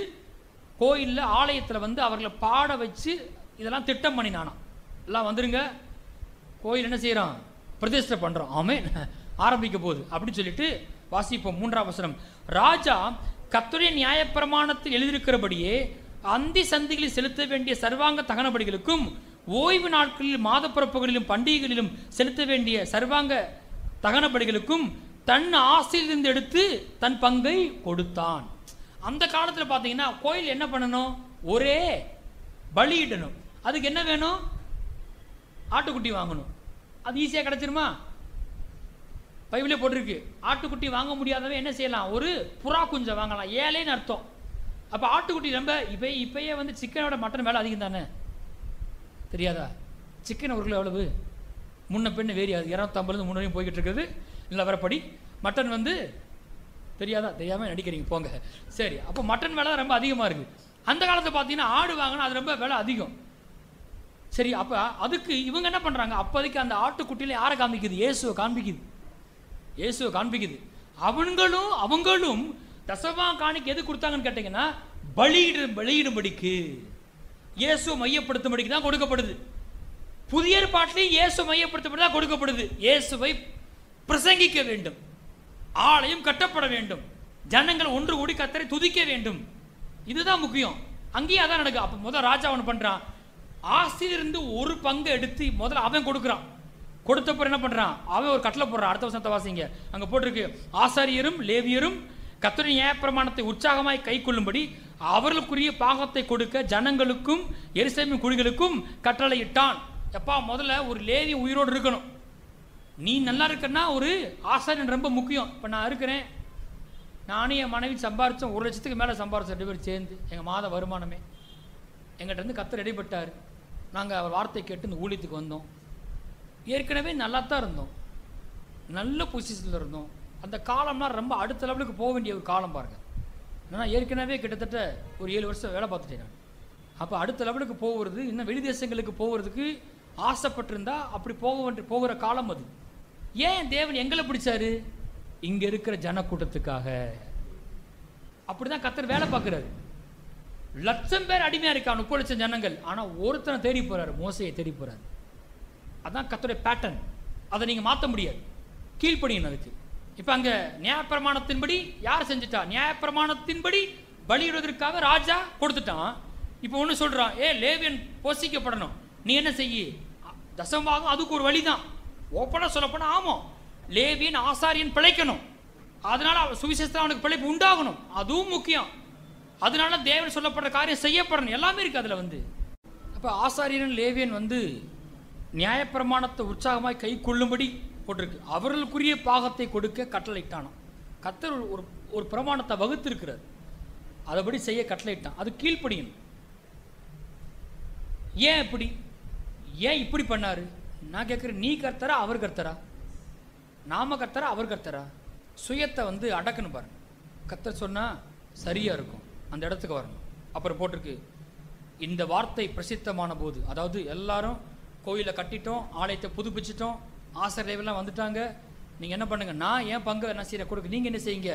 கோயிலில் ஆலயத்தில் வந்து அவர்களை பாட வச்சு இதெல்லாம் திட்டம் பண்ணினானா. எல்லாம் வந்துருங்க, கோயில் என்ன செய்கிறான், பிரதிஷ்டை பண்ணுறோம், ஆமென், ஆரம்பிக்க போகுது அப்படின்னு சொல்லிட்டு வாசிப்போம். 3ஆம் வசனம். ராஜா கர்த்தருடைய நியாயப்பிரமாணத்தில் எழுதியிருக்கிறபடியே அந்தி சந்திகளில் செலுத்த வேண்டிய சர்வாங்க தகனபடிகளுக்கும் ஓய்வு நாட்களில் மாதப்பிறப்புகளிலும் பண்டிகைகளிலும் செலுத்த வேண்டிய சர்வாங்க தகனபடிகளுக்கும் தன் ஆசையிலிருந்து எடுத்து தன் பங்கை கொடுத்தான். அந்த காலத்தில் பார்த்தீங்கன்னா கோயில் என்ன பண்ணணும், ஒரே பலியிடணும். அதுக்கு என்ன வேணும், ஆட்டுக்குட்டி வாங்கணும். அது ஈஸியாக கிடைச்சிருமா, பைபிளே போட்டிருக்கு. ஆட்டுக்குட்டி வாங்க முடியாதவன் என்ன செய்யலாம், ஒரு புறா குஞ்சை வாங்கலாம், ஏழைன்னு அர்த்தம். அப்போ ஆட்டுக்குட்டி ரொம்ப இப்பயே வந்து சிக்கனோட மட்டன் வேலை அதிகம் தானே, தெரியாதா? சிக்கன் ஒரு கிலோ எவ்வளவு, முன்ன பெண்ணு வேரி, அது 250 300 போய்கிட்டு இருக்குது இல்லை வரப்படி. மட்டன் வந்து தெரியாதா, தெரியாமல் நடிக்கிறீங்க போங்க. சரி, அப்போ மட்டன் விலை ரொம்ப அதிகமாக இருக்குது. அந்த காலத்தில் பார்த்தீங்கன்னா ஆடு வாங்கினா அது ரொம்ப விலை அதிகம். சரி, அப்போ அதுக்கு இவங்க என்ன பண்ணுறாங்க, அப்போதைக்கு அந்த ஆட்டுக்குட்டியில் யாரை காண்பிக்குது, இயேசுவை காண்பிக்குது, இயேசுவை காண்பிக்குது. அவங்களும் தசமா காணிக்கு எது கொடுத்தாங்கன்னு கேட்டீங்கன்னா பலியிடும்படிக்கு, இயேசுவை மையப்படுத்தும்படிக்கு தான் கொடுக்கப்படுது. புதிய ஏற்பாட்டிலையும் இயேசு மையப்படுத்தப்பட்டு தான் கொடுக்கப்படுது. இயேசுவை பிரசங்கிக்க வேண்டும், ஆலயம் கட்டப்பட வேண்டும், ஜனங்கள் ஒன்று கூடி கர்த்தரை துதிக்க வேண்டும், இதுதான் முக்கியம். அங்கேயும் அதான் நடக்குது. அப்போ முதல் ராஜா அவன் பண்றான், ஆசிலிருந்து ஒரு பங்கு எடுத்து முதல்ல அவன் கொடுக்குறான். கொடுத்தப்ப என்ன பண்றான், அவன் ஒரு கட்டளை போடுறான். அடுத்த வசனத்தை வாசிங்க, அங்க போட்டிருக்கு, ஆசாரியரும் லேவியரும் கர்த்தருடைய நியாயப்பிரமாணத்தை உற்சாகமாய் கை கொள்ளும்படி அவர்களுக்குரிய பாகத்தை கொடுக்க ஜனங்களுக்கும் எருசலேமின் குடிகளுக்கும் கட்டளையிட்டான். எப்பா, முதல்ல ஒரு லேவி உயிரோடு இருக்கணும். நீ நல்லா இருக்கன்னா ஒரு ஆசாரியன் ரொம்ப முக்கியம். இப்போ நான் இருக்கிறேன், நானும் என் மனைவி சம்பாரித்தோம், 1 லட்சத்துக்கு மேலே சம்பாரிச்சோம் 2 பேர் சேர்ந்து. எங்கள் மாத வருமானமே எங்கிட்ட இருந்து கர்த்தர் இடைப்பட்டார். நாங்கள் அவர் வார்த்தை கேட்டு இந்த ஊழியத்துக்கு வந்தோம். ஏற்கனவே நல்லா தான் இருந்தோம், நல்ல பொசிஷனில் இருந்தோம். அந்த காலம்லாம் ரொம்ப அடுத்த லெவலுக்கு போக வேண்டிய ஒரு காலம் பாருங்கள். ஏன்னா ஏற்கனவே கிட்டத்தட்ட ஒரு 7 வருஷம் வேலை பார்த்துட்டேன் நான். அப்போ அடுத்த லெவலுக்கு போகிறது, இன்னும் வெளி தேசங்களுக்கு போகிறதுக்கு ஆசைப்பட்டிருந்தா அப்படி போகிற காலம் அது. ஏன் தேவன் எங்களை பிடிச்சாரு, இங்கே இருக்கிற ஜனக்கூட்டத்துக்காக. அப்படிதான் கர்த்தர் வேலை பார்க்குறாரு. 1,00,000 பேர் அடிமையாக இருக்கா, 30 லட்சம் ஜனங்கள். ஆனால் ஒருத்தனை தேடி போகிறாரு, மோசையை தேடி போகிறாரு. அதான் கர்த்தருடைய பேட்டர்ன். அதை நீங்கள் மாற்ற முடியாது, கீழ்ப்படியணும் அதுக்கு. இப்போ அங்கே நியாயப்பிரமாணத்தின்படி யார் செஞ்சுட்டா, நியாயப்பிரமாணத்தின்படி பலியிடுவதற்காக ராஜா கொடுத்துட்டான். இப்போ ஒன்று சொல்கிறான், லேவியன் போஷிக்கப்படணும், நீ என்ன செய்ய, தசமபாகம் அதுக்கு ஒரு வழி தான். ஓப்பனாக சொல்லப்போனால் ஆமாம், லேவியன் ஆசாரியன் பிழைக்கணும், அதனால சுவிசேஷத்தில் அவனுக்கு பிழைப்பு உண்டாகணும், அதுவும் முக்கியம். அதனால தேவன் சொல்லப்படுற காரியம் செய்யப்படணும், எல்லாமே இருக்குது அதில் வந்து. அப்போ ஆசாரியன் லேவியன் வந்து நியாயப்பிரமாணத்தை உற்சாகமாய் கை கொள்ளும்படி போட்டிருக்கு. அவர்களுக்குரிய பாகத்தை கொடுக்க கட்டளையிட்டானோ. கர்த்தர் ஒரு பிரமாணத்தை வகுத்திருக்கிறார், அதைபடி செய்ய கட்டளையிட்டான். அது கீழ்ப்படியணும். ஏன் இப்படி பண்ணாரு நான் கேட்குறேன். நீ கர்த்தரா அவர் கர்த்தரா, நாம கர்த்தரா அவர் கர்த்தரா? சுயத்தை வந்து அடக்கணும் பாருங்க. கர்த்தர் சொன்னா சரியா இருக்கும், அந்த இடத்துக்கு வரணும். அப்புறம் போட்டிருக்கு, இந்த வார்த்தை பிரசித்தமான போது, அதாவது எல்லாரும் கோயிலை கட்டிட்டோம், ஆலயத்தை புதுப்பிச்சிட்டோம், ஆசிரியர்கள்லாம் வந்துட்டாங்க, நீங்கள் என்ன பண்ணுங்க, நான் ஏன் பங்கு என்ன செய்ய கொடுக்க, நீங்கள் என்ன செய்யுங்க,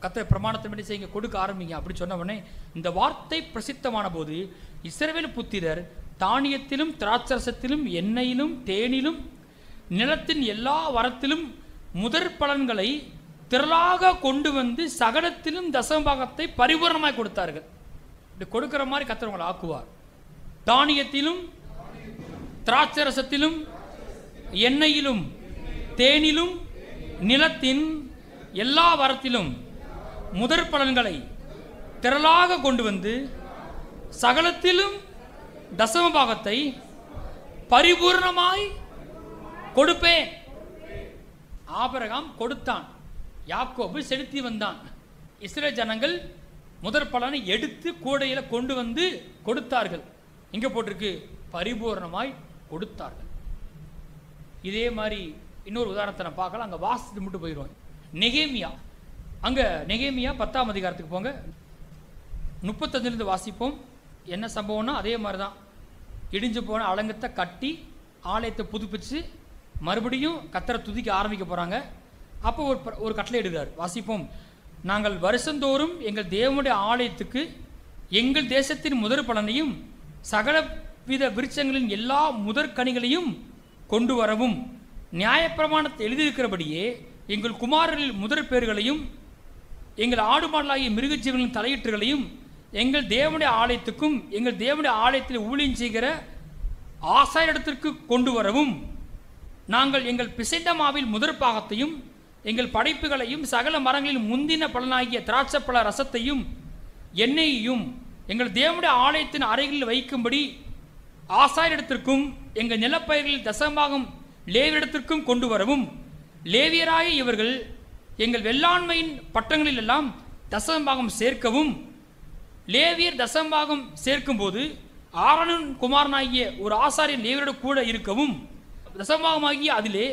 கர்த்தர் பிரமாணத்தை பண்ணி செய்யுங்க, கொடுக்க ஆரம்பிங்க அப்படி சொன்ன உடனே இந்த வார்த்தை பிரசித்தமான போது இஸ்ரவேல் புத்திரர் தானியத்திலும் திராட்சரசத்திலும் எண்ணெயிலும் தேனிலும் நிலத்தின் எல்லா வரத்திலும் முதற் பலன்களை திரளாக கொண்டு வந்து சகலத்திலும் தசமபாகத்தை பரிபூரணமாய் கொடுத்தார்கள். இப்படி கொடுக்கிற மாதிரி கர்த்தர் உங்களை ஆக்குவார். தானியத்திலும் திராட்சரசத்திலும் எண்ணெயிலும் தேனிலும் நிலத்தின் எல்லா வரத்திலும் முதற் பலன்களை திரளாக கொண்டு வந்து சகலத்திலும் தசமபாகத்தை பரிபூர்ணமாய் கொடுப்பேன். ஆபிரகாம் கொடுத்தான், யாக்கோபு செலுத்தி வந்தான். இஸ்ரவேல் ஜனங்கள் முதற் பலனை எடுத்து கூடையில கொண்டு வந்து கொடுத்தார்கள். இங்க போட்டிருக்கு பரிபூர்ணமாய் கொடுத்தார்கள். இதே மாதிரி இன்னொரு உதாரணத்தை நான் பார்க்கலாம். அங்க வாசித்து மட்டும் போயிடுவோம். நெகேமியா, அங்க நெகேமியா 10ஆம் அதிகாரத்துக்கு போங்க, 35 வாசிப்போம். என்ன சம்பவம்னா அதே மாதிரி தான். இடிஞ்சு போன அலங்கத்தை கட்டி ஆலயத்தை புதுப்பிச்சு மறுபடியும் கர்த்தரை துதிக்க ஆரம்பிக்க போறாங்க. அப்போ ஒரு கட்டளை இடுகிறார், வாசிப்போம். நாங்கள் வருஷந்தோறும் எங்கள் தேவனுடைய ஆலயத்துக்கு எங்கள் தேசத்தின் முதற் பலனையும் சகலவித விருட்சங்களின் எல்லா முதற்கனிகளையும் கொண்டு வரவும், நியாயப்பிரமாணத்தை எழுதியிருக்கிறபடியே எங்கள் குமாரர்களில் முதற் பேர்களையும் எங்கள் ஆடு மாடலாகிய மிருகஜீவனின் தலையீற்றுகளையும் எங்கள் தேவனுடைய ஆலயத்துக்கும் எங்கள் தேவனுடைய ஆலயத்தில் ஊழியம் செய்கிற ஆசாரியத்திற்கு கொண்டு வரவும், நாங்கள் எங்கள் பிசைந்த மாவில் முதற் பாகத்தையும் எங்கள் படைப்புகளையும் சகல மரங்களில் முந்தின பலனாகிய திராட்சப்பழ ரசத்தையும் எண்ணெயையும் எங்கள் தேவனுடைய ஆலயத்தின் அறைகளில் வைக்கும்படி ஆசாரியத்திற்கும் எங்கள் நிலப்பயிர்களில் தசமாகும் லேவியிடத்திற்கும் கொண்டு வரவும், லேவியராய இவர்கள் எங்கள் வெள்ளாண்மையின் பட்டங்களில் எல்லாம் தசமபாகம் சேர்க்கவும், லேவியர் தசமபாகம் சேர்க்கும் போது ஆரோனின் குமாரனாகிய ஒரு ஆசாரியன் லேவியரோடு கூட இருக்கவும், தசமபாகமாகிய அதிலே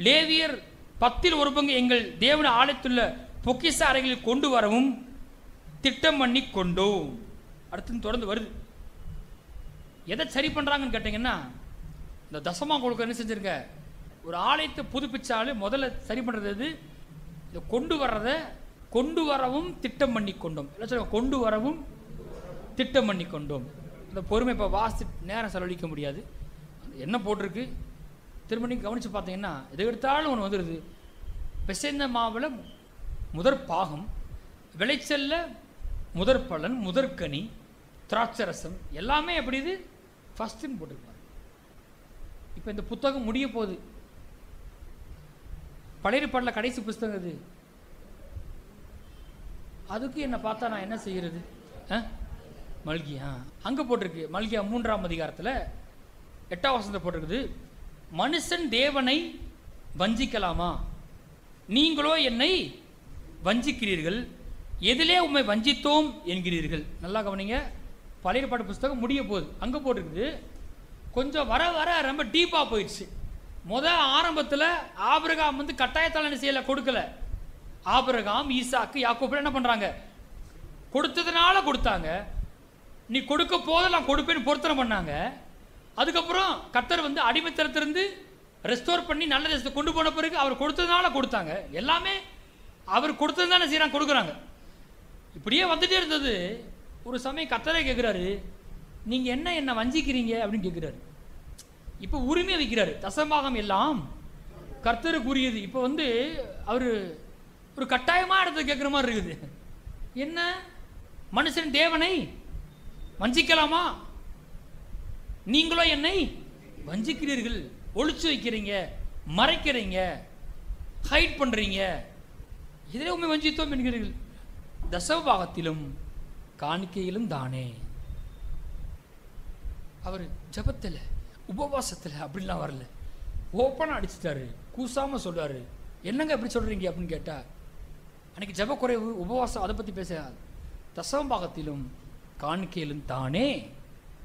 லேவியர் 10 எங்கள் தேவனுடைய ஆலயத்துள்ள பொக்கிஷ அறைகளில் கொண்டு வரவும் திட்டம் பண்ணி கொண்டோம். அடுத்து தொடர்ந்து வருது. எதை சரி பண்றாங்கன்னு கேட்டீங்கன்னா, இந்த தசமா கொடுக்க என்ன செஞ்சிருக்க, ஒரு ஆலயத்தை புதுப்பிச்சாலும் முதல்ல சரி பண்றது எது, இதை கொண்டு வரவும் திட்டம் பண்ணி கொண்டோம். கொண்டு வரவும் திட்டம் பண்ணி கொண்டோம். இந்த பொறுமை இப்போ வாசி நேரம் செலவழிக்க முடியாது. என்ன போட்டிருக்கு திரும்ப நீங்கள் கவனித்து பார்த்தீங்கன்னா, எதை எடுத்தாலும் ஒன்று வந்துடுது. பிசைந்த மாவில் முதற் பாகம், விளைச்சல்ல முதற் பலன், முதற்கனி, திராட்சரசம் எல்லாமே எப்படி இது ஃபஸ்ட்டுன்னு போட்டிருப்பாங்க. இப்போ இந்த புத்தகம் முடிய போகுது. பழைய ஏற்பாட்டில் கடைசி புஸ்தகம் இது. அதுக்கு என்ன பார்த்தா நான் என்ன செய்யறது? மல்கியா அங்கே போட்டிருக்கு. மல்கியா 3ஆம் அதிகாரத்தில் 8ஆம் வசனத்தை போட்டிருக்குது. மனுஷன் தேவனை வஞ்சிக்கலாமா? நீங்களோ என்னை வஞ்சிக்கிறீர்கள். எதிலே உண்மை வஞ்சித்தோம் என்கிறீர்கள். நல்லா கவனிங்க, பழைய ஏற்பாட்டு புஸ்தகம் முடிய போகுது. அங்கே போட்டிருக்குது. கொஞ்சம் வர வர ரொம்ப டீப்பாக போயிடுச்சு. ஆரம்பத்தில் ஆபிரகாம் கட்டாயத்தால் என்ன செய்யலை, கொடுக்கல. ஆபிரகாம், ஈசாக்கு, யாக்கோபு என்ன பண்ணுறாங்க, கொடுத்ததுனால கொடுத்தாங்க. நீ கொடுக்க போது நான் கொடுப்பேன்னு பொருத்தனை பண்ணாங்க. அதுக்கப்புறம் கர்த்தர் அடிமைத்தனத்திலிருந்து ரெஸ்டோர் பண்ணி நல்ல தேசத்தை கொண்டு போன பிறகு அவர் கொடுத்ததுனால கொடுத்தாங்க. எல்லாமே அவர் கொடுத்தது தானே செய்யறாங்க, கொடுக்குறாங்க. இப்படியே வந்துட்டே இருந்தது. ஒரு சமயம் கர்த்தரே கேட்குறாரு, நீங்கள் என்ன வஞ்சிக்கிறீங்க அப்படின்னு கேட்குறாரு. இப்போ உரிமையை வைக்கிறாரு. தசமபாகம் எல்லாம் கர்த்தருக்கு உரியது. இப்போ அவர் ஒரு கட்டாயமாக இடத்துல கேட்குற மாதிரி இருக்குது. என்ன, மனுஷன் தேவனை வஞ்சிக்கலாமா? நீங்களோ என்னை வஞ்சிக்கிறீர்கள். ஒளிச்சு வைக்கிறீங்க, மறைக்கிறீங்க, ஹைட் பண்றீங்க. இதிலே உண்மை வஞ்சித்தோம் என்கிறீர்கள். தசமபாகத்திலும் காணிக்கையிலும் தானே. அவர் ஜபத்தில் உபவாசத்தில் அப்படிலாம் வரல, ஓப்பனாக அடிச்சுட்டாரு, கூசாம சொல்றாரு. என்னங்க எப்படி சொல்றீங்க அப்படின்னு கேட்டா, அன்னைக்கு ஜப குறைவு, உபவாசம், அதை பற்றி பேச. தசமபாகத்திலும் காணிக்கையிலும் தானே.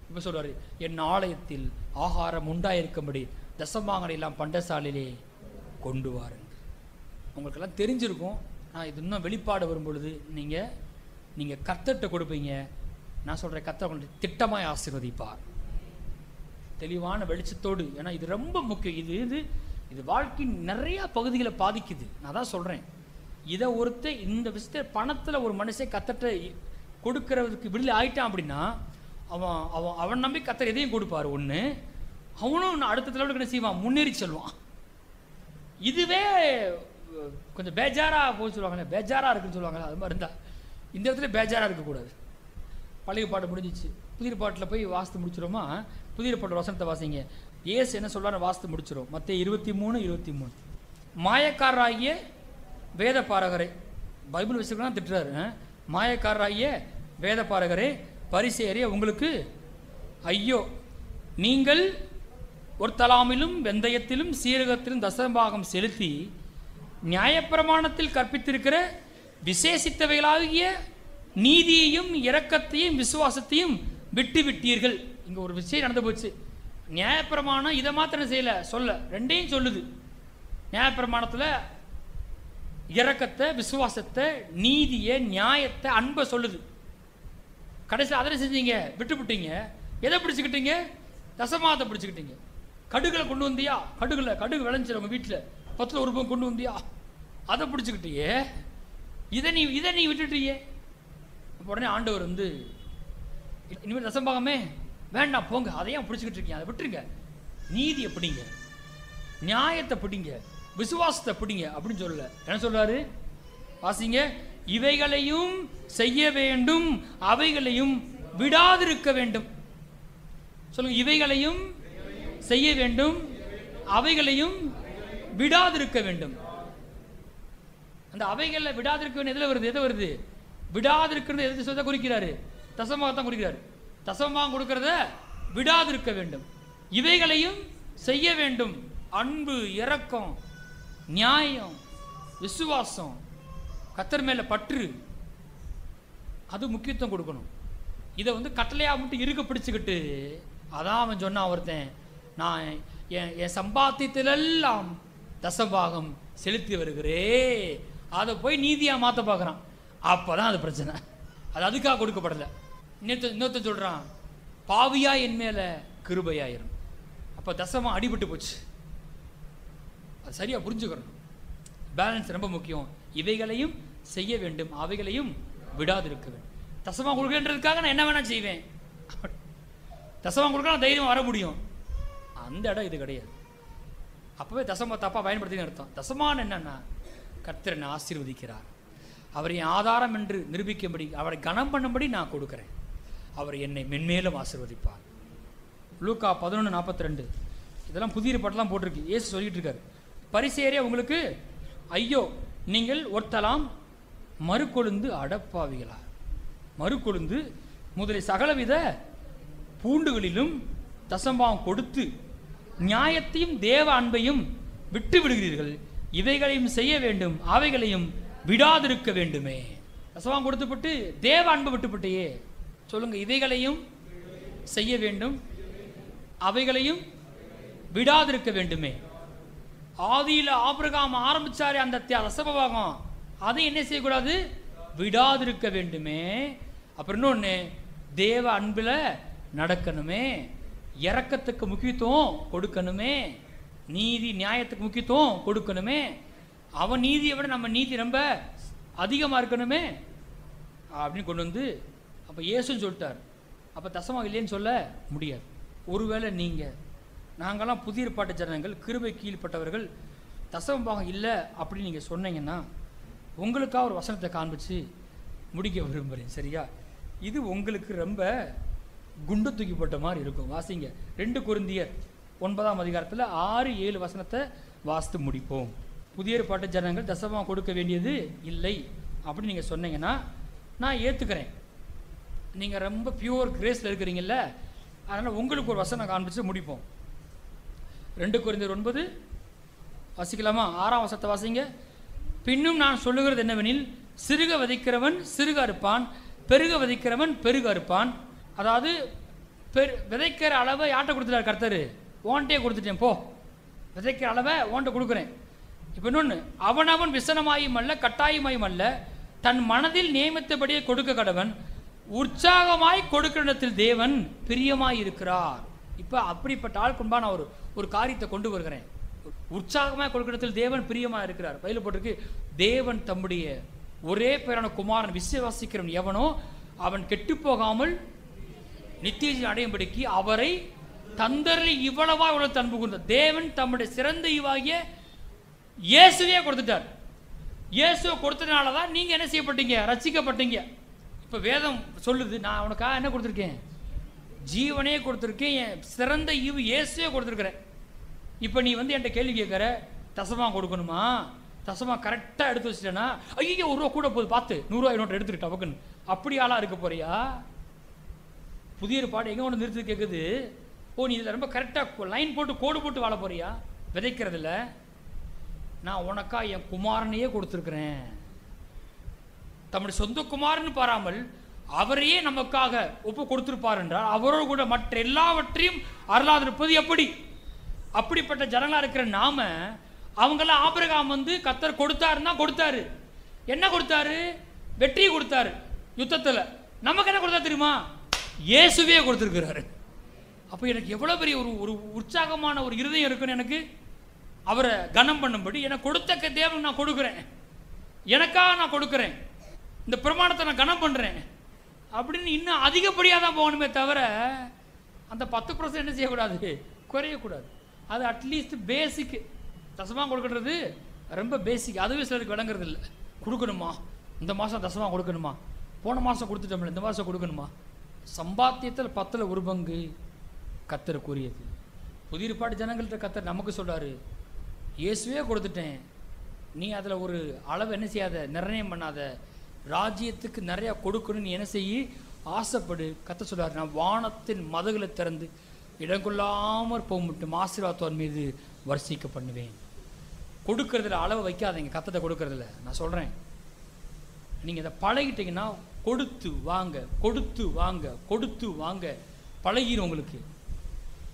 இப்போ சொல்றாரு, என் ஆலயத்தில் ஆகாரம் உண்டாயிருக்கும்படி தசமபாகங்களை எல்லாம் பண்டசாலையிலே கொண்டு வாருங்கள். உங்களுக்கெல்லாம் தெரிஞ்சிருக்கும். நான் இது இன்னும் வெளிப்பாடு வரும் பொழுது நீங்கள் கர்த்தர்கிட்ட கொடுப்பீங்க. நான் சொல்கிறேன், கர்த்தர் உங்களுடைய திட்டமாய் ஆசீர்வதிப்பார், தெளிவான வெளிச்சத்தோடு. ஏன்னா இது ரொம்ப முக்கியம். இது வாழ்க்கையின் நிறைய பகுதிகளை பாதிக்குது. நான் தான் சொல்கிறேன், இதை இந்த விஷயத்தை பணத்தில் ஒரு மனுஷன் கர்த்தர்கிட்ட கொடுக்கறதுக்கு விடுதலை ஆயிட்டான் அப்படின்னா அவன் நம்பி கர்த்தர் எதையும் கொடுப்பார். ஒன்று, அவனும் அடுத்த லெவலுக்கு என்ன செய்வான், முன்னேறி செல்வான். இதுவே கொஞ்சம் பேஜாராக போய் சொல்லுவாங்களே, பேஜாராக இருக்குன்னு சொல்லுவாங்களே, அது மாதிரி இருந்தால் இந்த இடத்துல பேஜாராக இருக்கக்கூடாது. பழைய பாட்டு முடிஞ்சிச்சு, புதிய பாட்டில் போய் வாசித்து முடிச்சிடுமா? புதிய பாட்டு வசனத்தை வாசிங்க. ஏசு என்ன சொல்கிறான்னு வாசித்து முடிச்சிடும். மத்தேயு 23:23. மாயக்காரராகிய வேத பாரகரே, பைபிள் வச்சுக்கலாம் திட்டுறாரு. மாயக்காரராகிய வேத பாரகரே, பரிசேயரே, உங்களுக்கு ஐயோ, நீங்கள் ஒரு தலாமிலும் வெந்தயத்திலும் சீரகத்திலும் தசமபாகம் செலுத்தி நியாயப்பிரமாணத்தில் கற்பித்திருக்கிற விசேஷித்தவைகளாகிய நீதியையும் இரக்கத்தையும் விசுவாசத்தையும் விட்டு விட்டீர்கள். இங்கே ஒரு விஷயம் நடந்து போச்சு. நியாயப்பிரமாணம் இதை மாத்திரம் செய்யலை, சொல்ல ரெண்டையும் சொல்லுது. நியாயப்பிரமாணத்தில் இரக்கத்தை, விசுவாசத்தை, நீதியை, நியாயத்தை, அன்பை சொல்லுது. கடைசியில் அதனை செஞ்சீங்க, விட்டுவிட்டீங்க. எதை பிடிச்சிக்கிட்டீங்க? தசமாதத்தை பிடிச்சிக்கிட்டீங்க. கடுகளை கொண்டு வந்தியா? கடுகு விளைஞ்சிரு உங்கள் வீட்டில் 10ல் 1 கொண்டு வந்தியா? அதை பிடிச்சிக்கிட்டியே. இதை நீ விட்டுட்டியே. உடனே ஆண்டவர் வந்து, இனிமேல் தசம்பாகமே வேண்டாம் போங்க, அதையும் பிடிச்சிக்கிட்டு இருக்கீங்க, அதை விட்டுருங்க. நீதியை பிடிங்க, நியாயத்தை பிடிங்க, விசுவாசத்தை பிடிங்க அப்படின்னு சொல்லல. என்ன சொல்றாரு? வாசிங்க. இவைகளையும் செய்ய வேண்டும், அவைகளையும் விடாதிருக்க வேண்டும். சொல்லுங்க. இவைகளையும் செய்ய வேண்டும், அவைகளையும் விடாதிருக்க வேண்டும். அந்த அவைகளில் விடாதிருக்க வேண்டும் எதில் வருது? எதை வருது? விடாதிருக்கிறது எது சொல்ல குறிக்கிறாரு? தசமபாகத்தான் குறிக்கிறாரு. தசமபாகம் கொடுக்கறத விடாதிருக்க வேண்டும். இவைகளையும் செய்ய வேண்டும். அன்பு, இரக்கம், நியாயம், விசுவாசம், கர்த்தர் மேல பற்று, அது முக்கியத்துவம் கொடுக்கணும். இதை வந்து கட்டளையாக மட்டும் இருக்க பிடிச்சுக்கிட்டு, அதான் அவன் சொன்னான் ஒருத்தன், நான் என் சம்பாத்தியத்திலெல்லாம் தசபாகம் செலுத்தி வருகிறே, அதை போய் நீதியாக மாற்ற பார்க்குறான். அப்போ தான் அது பிரச்சனை. அது அதுக்காக கொடுக்கப்படலை. இன்னொருத்தன் சொல்கிறான், பாவியா என் மேலே கிருபையாயிரும். அப்போ தசமாக அடிபட்டு போச்சு. அது சரியாக புரிஞ்சுக்கணும். பேலன்ஸ் ரொம்ப முக்கியம். இவைகளையும் செய்ய வேண்டும், அவைகளையும் விடாதிருக்க வேண்டும். தசமாக கொடுக்கன்றதுக்காக நான் என்ன வேணால் செய்வேன். தசமாக கொடுக்க நான் தைரியம் வர முடியும். அந்த இடம் இது கிடையாது. அப்போவே தசமா தப்பாக பயன்படுத்தின்னு அர்த்தம். தசமான் என்னன்னா, கர்த்தர் என்னை ஆசீர்வதிக்கிறார், அவரை ஆதாரம் என்று நிரூபிக்கும்படி, அவரை கனம் பண்ணும்படி நான் கொடுக்குறேன், அவர் என்னை மென்மேலும் ஆசீர்வதிப்பார். லூக்கா 11:42. இதெல்லாம் புதிய பாட்டெல்லாம் போட்டிருக்கு. இயேசு சொல்லிட்டு இருக்காரு, பரிசேயரே உங்களுக்கு ஐயோ, நீங்கள் ஒருத்தலாம் மறுகொழுந்து அடப்பாவிகளா. மறுகொழுந்து முதலில் சகலவித பூண்டுகளிலும் தசம்பாகம் கொடுத்து நியாயத்தையும் தேவ அன்பையும் விட்டு விடுகிறீர்கள். இவைகளையும் செய்ய வேண்டும், அவைகளையும் விடாதிருக்க வேண்டுமே. தசம்பாகம் கொடுத்துப்பட்டு தேவ அன்பை விட்டுப்பட்டையே. சொல்லுங்க. இவைகளையும் செய்ய வேண்டும், அவைகளையும் விடாதிருக்க வேண்டுமே. ஆதியில் ஆபிரகாம் ஆரம்பிச்சாரு அந்த தசமபாகம், அதை என்ன செய்யக்கூடாது? விடாதிருக்க வேண்டுமே. அப்புறம் இன்னொன்று, தேவ அன்பில் நடக்கணுமே, இரக்கத்துக்கு முக்கியத்துவம் கொடுக்கணுமே, நீதி நியாயத்துக்கு முக்கியத்துவம் கொடுக்கணுமே, அவன் நீதியை விட நம்ம நீதி ரொம்ப அதிகமாக இருக்கணுமே அப்படின்னு கொண்டு வந்து, அப்போ இயேசுன்னு சொல்லிட்டார். அப்போ தசமாக இல்லைன்னு சொல்ல முடியாது. ஒருவேளை நீங்கள் நாங்கள்லாம் புதிய பாட்டு ஜனங்கள், கிருபை கீழ்ப்பட்டவர்கள், தசமபாகம் இல்லை அப்படின்னு நீங்கள் சொன்னீங்கன்னா, உங்களுக்காக ஒரு வசனத்தை காண்பிச்சு முடிக்க விரும்புகிறேன். சரியா? இது உங்களுக்கு ரொம்ப குண்டு தூக்கி போட்ட மாதிரி இருக்கும். வாசிங்க. 2 கொரிந்தியர் 9 6-7 வசனத்தை வாசித்து முடிப்போம். புதிய பாட்டு ஜனங்கள் தசமபாகம் கொடுக்க வேண்டியது இல்லை அப்படின்னு நீங்கள் சொன்னீங்கன்னா நான் ஏற்றுக்கிறேன். நீங்கள் ரொம்ப பியூர் கிரேஸில் இருக்கிறீங்கல்ல, அதனால் உங்களுக்கு ஒரு வசனம் காண்பிச்சு முடிப்போம். 2 கொரிந்தியர் 9 வாசிக்கலாமா? 6ஆம் வசனத்தை வாசிங்க. பின்னும் நான் சொல்லுகிறது என்னவெனில், சிறுக விதைக்கிறவன் சிறுக அறுப்பான், பெருக விதைக்கிறவன் பெருக அறுப்பான். அதாவது விதைக்கிற அளவை யார்கிட்ட கொடுத்துட்டார்? கர்த்தர். ஓன்ட்டே கொடுத்துட்டேன், போ, விதைக்கிற அளவை ஓன்ட்ட கொடுக்குறேன். இப்போ இன்னொன்று, அவனவன் விசனமாயும் அல்ல கட்டாயமாயும் அல்ல, தன் மனதில் நியமித்தபடியே கொடுக்க கடவன், உற்சாகமாய் கொடுக்கிற இடத்தில் தேவன் பிரியமாய் இருக்கிறார். இப்போ அப்படிப்பட்ட ஆள் கொண்டா நான் ஒரு காரியத்தை கொண்டு வருகிறேன். உற்சாகமாய் கொடுக்கிற இடத்தில் தேவன் பிரியமாக இருக்கிறார். பைபிள் போட்டிருக்கு, தேவன் தம்முடைய ஒரே பேரான குமாரன் விசுவாசிக்கிறவன் எவனோ அவன் கெட்டு போகாமல் நித்திய ஜீவனை அடையும்படிக்கு அவரை தந்தரில் இவ்வளவா இவ்வளவு அன்பு கூர்ந்தார். தேவன் தம்முடைய சிறந்த ஈவாகிய இயேசுவே கொடுத்துட்டார். இயேசுவை கொடுத்ததுனால தான் நீங்க என்ன செய்யப்பட்டீங்க? ரட்சிக்கப்பட்டீங்க. இப்ப வேதம் சொல்லுது, நான் உனக்காக என்ன கொடுத்துருக்கேன்? ஜீவனே கொடுத்துருக்கேன். என் சிறந்த ஈவு இயேசுவே கொடுத்துருக்கிறேன். இப்போ நீ வந்து என்கிட்ட கேள்வி கேட்குற, தசமா கொடுக்கணுமா? தசமா கரெக்டாக எடுத்து வச்சுட்டேன்னா, ஐயோ ஒரு ரூபா கூட போகுது பார்த்து 100 ரூபாய் நோட்டு எடுத்துக்கிட்ட அவக்குன்னு அப்படி ஆளாக இருக்க போறியா? புதிய பாடு எங்கே ஒன்று நிறுத்தி கேட்குது, ஓ நீ இதில் ரொம்ப கரெக்டாக லைன் போட்டு கோடு போட்டு வாழ போறியா? விதைக்கிறதில்ல. நான் உனக்கா என் குமாரனையே கொடுத்துருக்குறேன். தம்முடைய சொந்த குமாரன்னு பாராமல் அவரையே நமக்காக ஒப்பு கொடுத்திருப்பார் என்றால் அவரோடு கூட மற்ற எல்லாவற்றையும் அருளாதிருப்பது எப்படி? அப்படிப்பட்ட ஜனங்களா இருக்கிற நாம, அவங்கெல்லாம் ஆபிரகாம் வந்து கர்த்தர் கொடுத்தாருன்னா கொடுத்தாரு. என்ன கொடுத்தாரு? வெற்றி கொடுத்தாரு யுத்தத்தில். நமக்கு என்ன கொடுத்தா தெரியுமா? இயேசுவே கொடுத்துருக்கிறாரு. அப்போ எனக்கு எவ்வளோ பெரிய ஒரு உற்சாகமான ஒரு இருதயம் இருக்குன்னு எனக்கு அவரை கனம் பண்ணும்படி எனக்கு கொடுத்த தேவன் நான் கொடுக்குறேன், எனக்காக நான் கொடுக்குறேன், இந்த பிரமாணத்தை நான் கனம் பண்ணுறேன் அப்படின்னு இன்னும் அதிகப்படியாக தான் போகணுமே தவிர அந்த 10% என்ன செய்யக்கூடாது? குறையக்கூடாது. அது அட்லீஸ்ட் பேசிக்கு. தசமாக கொடுக்கறது ரொம்ப பேசிக். அதுவே சிலருக்கு விளங்குறது இல்லை. கொடுக்கணுமா? இந்த மாதம் தசமாக கொடுக்கணுமா? போன மாதம் கொடுத்துட்டோம்ல, இந்த மாதம் கொடுக்கணுமா? சம்பாத்தியத்தில் 10ல் 1 பங்கு கர்த்தருக்குரியது. புதிய ஏற்பாடு ஜனங்கள்கிட்ட கர்த்தர் நமக்கு சொல்றாரு, இயேசுவே கொடுத்துட்டேன், நீ அதில் ஒரு அளவு என்ன செய்யாத, நிர்ணயம் பண்ணாத, ராஜ்யத்துக்கு நிறைய கொடுக்கணும், நீ என்ன செய்ய ஆசைப்படு. கர்த்தர் சொல்றாரு, நான் வானத்தின் மதகுகளை திறந்து இடங்கொள்ளாமற் போக மட்டும் ஆசீர்வாதத்தோர் மீது வர்ஷிக்க பண்ணுவேன். கொடுக்கறதுல அளவை வைக்காதீங்க. கர்த்தத்தை கொடுக்கறதுல நான் சொல்றேன், நீங்க இதை பழகிட்டீங்கன்னா கொடுத்து வாங்க, கொடுத்து வாங்க, கொடுத்து வாங்க பழகிடும் உங்களுக்கு.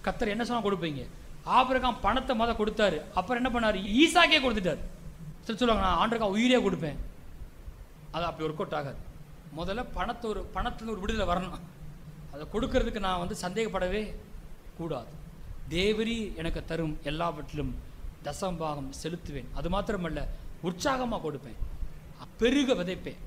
கர்த்தர் என்ன சொன்னா கொடுப்பீங்க. ஆபிரகாம் பணத்தை கொடுத்தாரு, அப்புறம் என்ன பண்ணாரு? ஈசாக்கே கொடுத்துட்டாரு. சரி சொல்லுவாங்க, நான் ஆண்டவருக்காக உயிரே கொடுப்பேன். அது அப்படி ஒர்க் அவுட் ஆகாது. முதல்ல பணத்துல ஒரு விடுதலை வரணும். அதை கொடுக்கறதுக்கு நான் வந்து சந்தேகப்படவே கூடாது. தேவரி எனக்கு தரும் எல்லாவற்றிலும் தசம்பாகம் செலுத்துவேன். அது மாத்திரமல்ல, உற்சாகமாக கொடுப்பேன், பெருக விதைப்பேன்.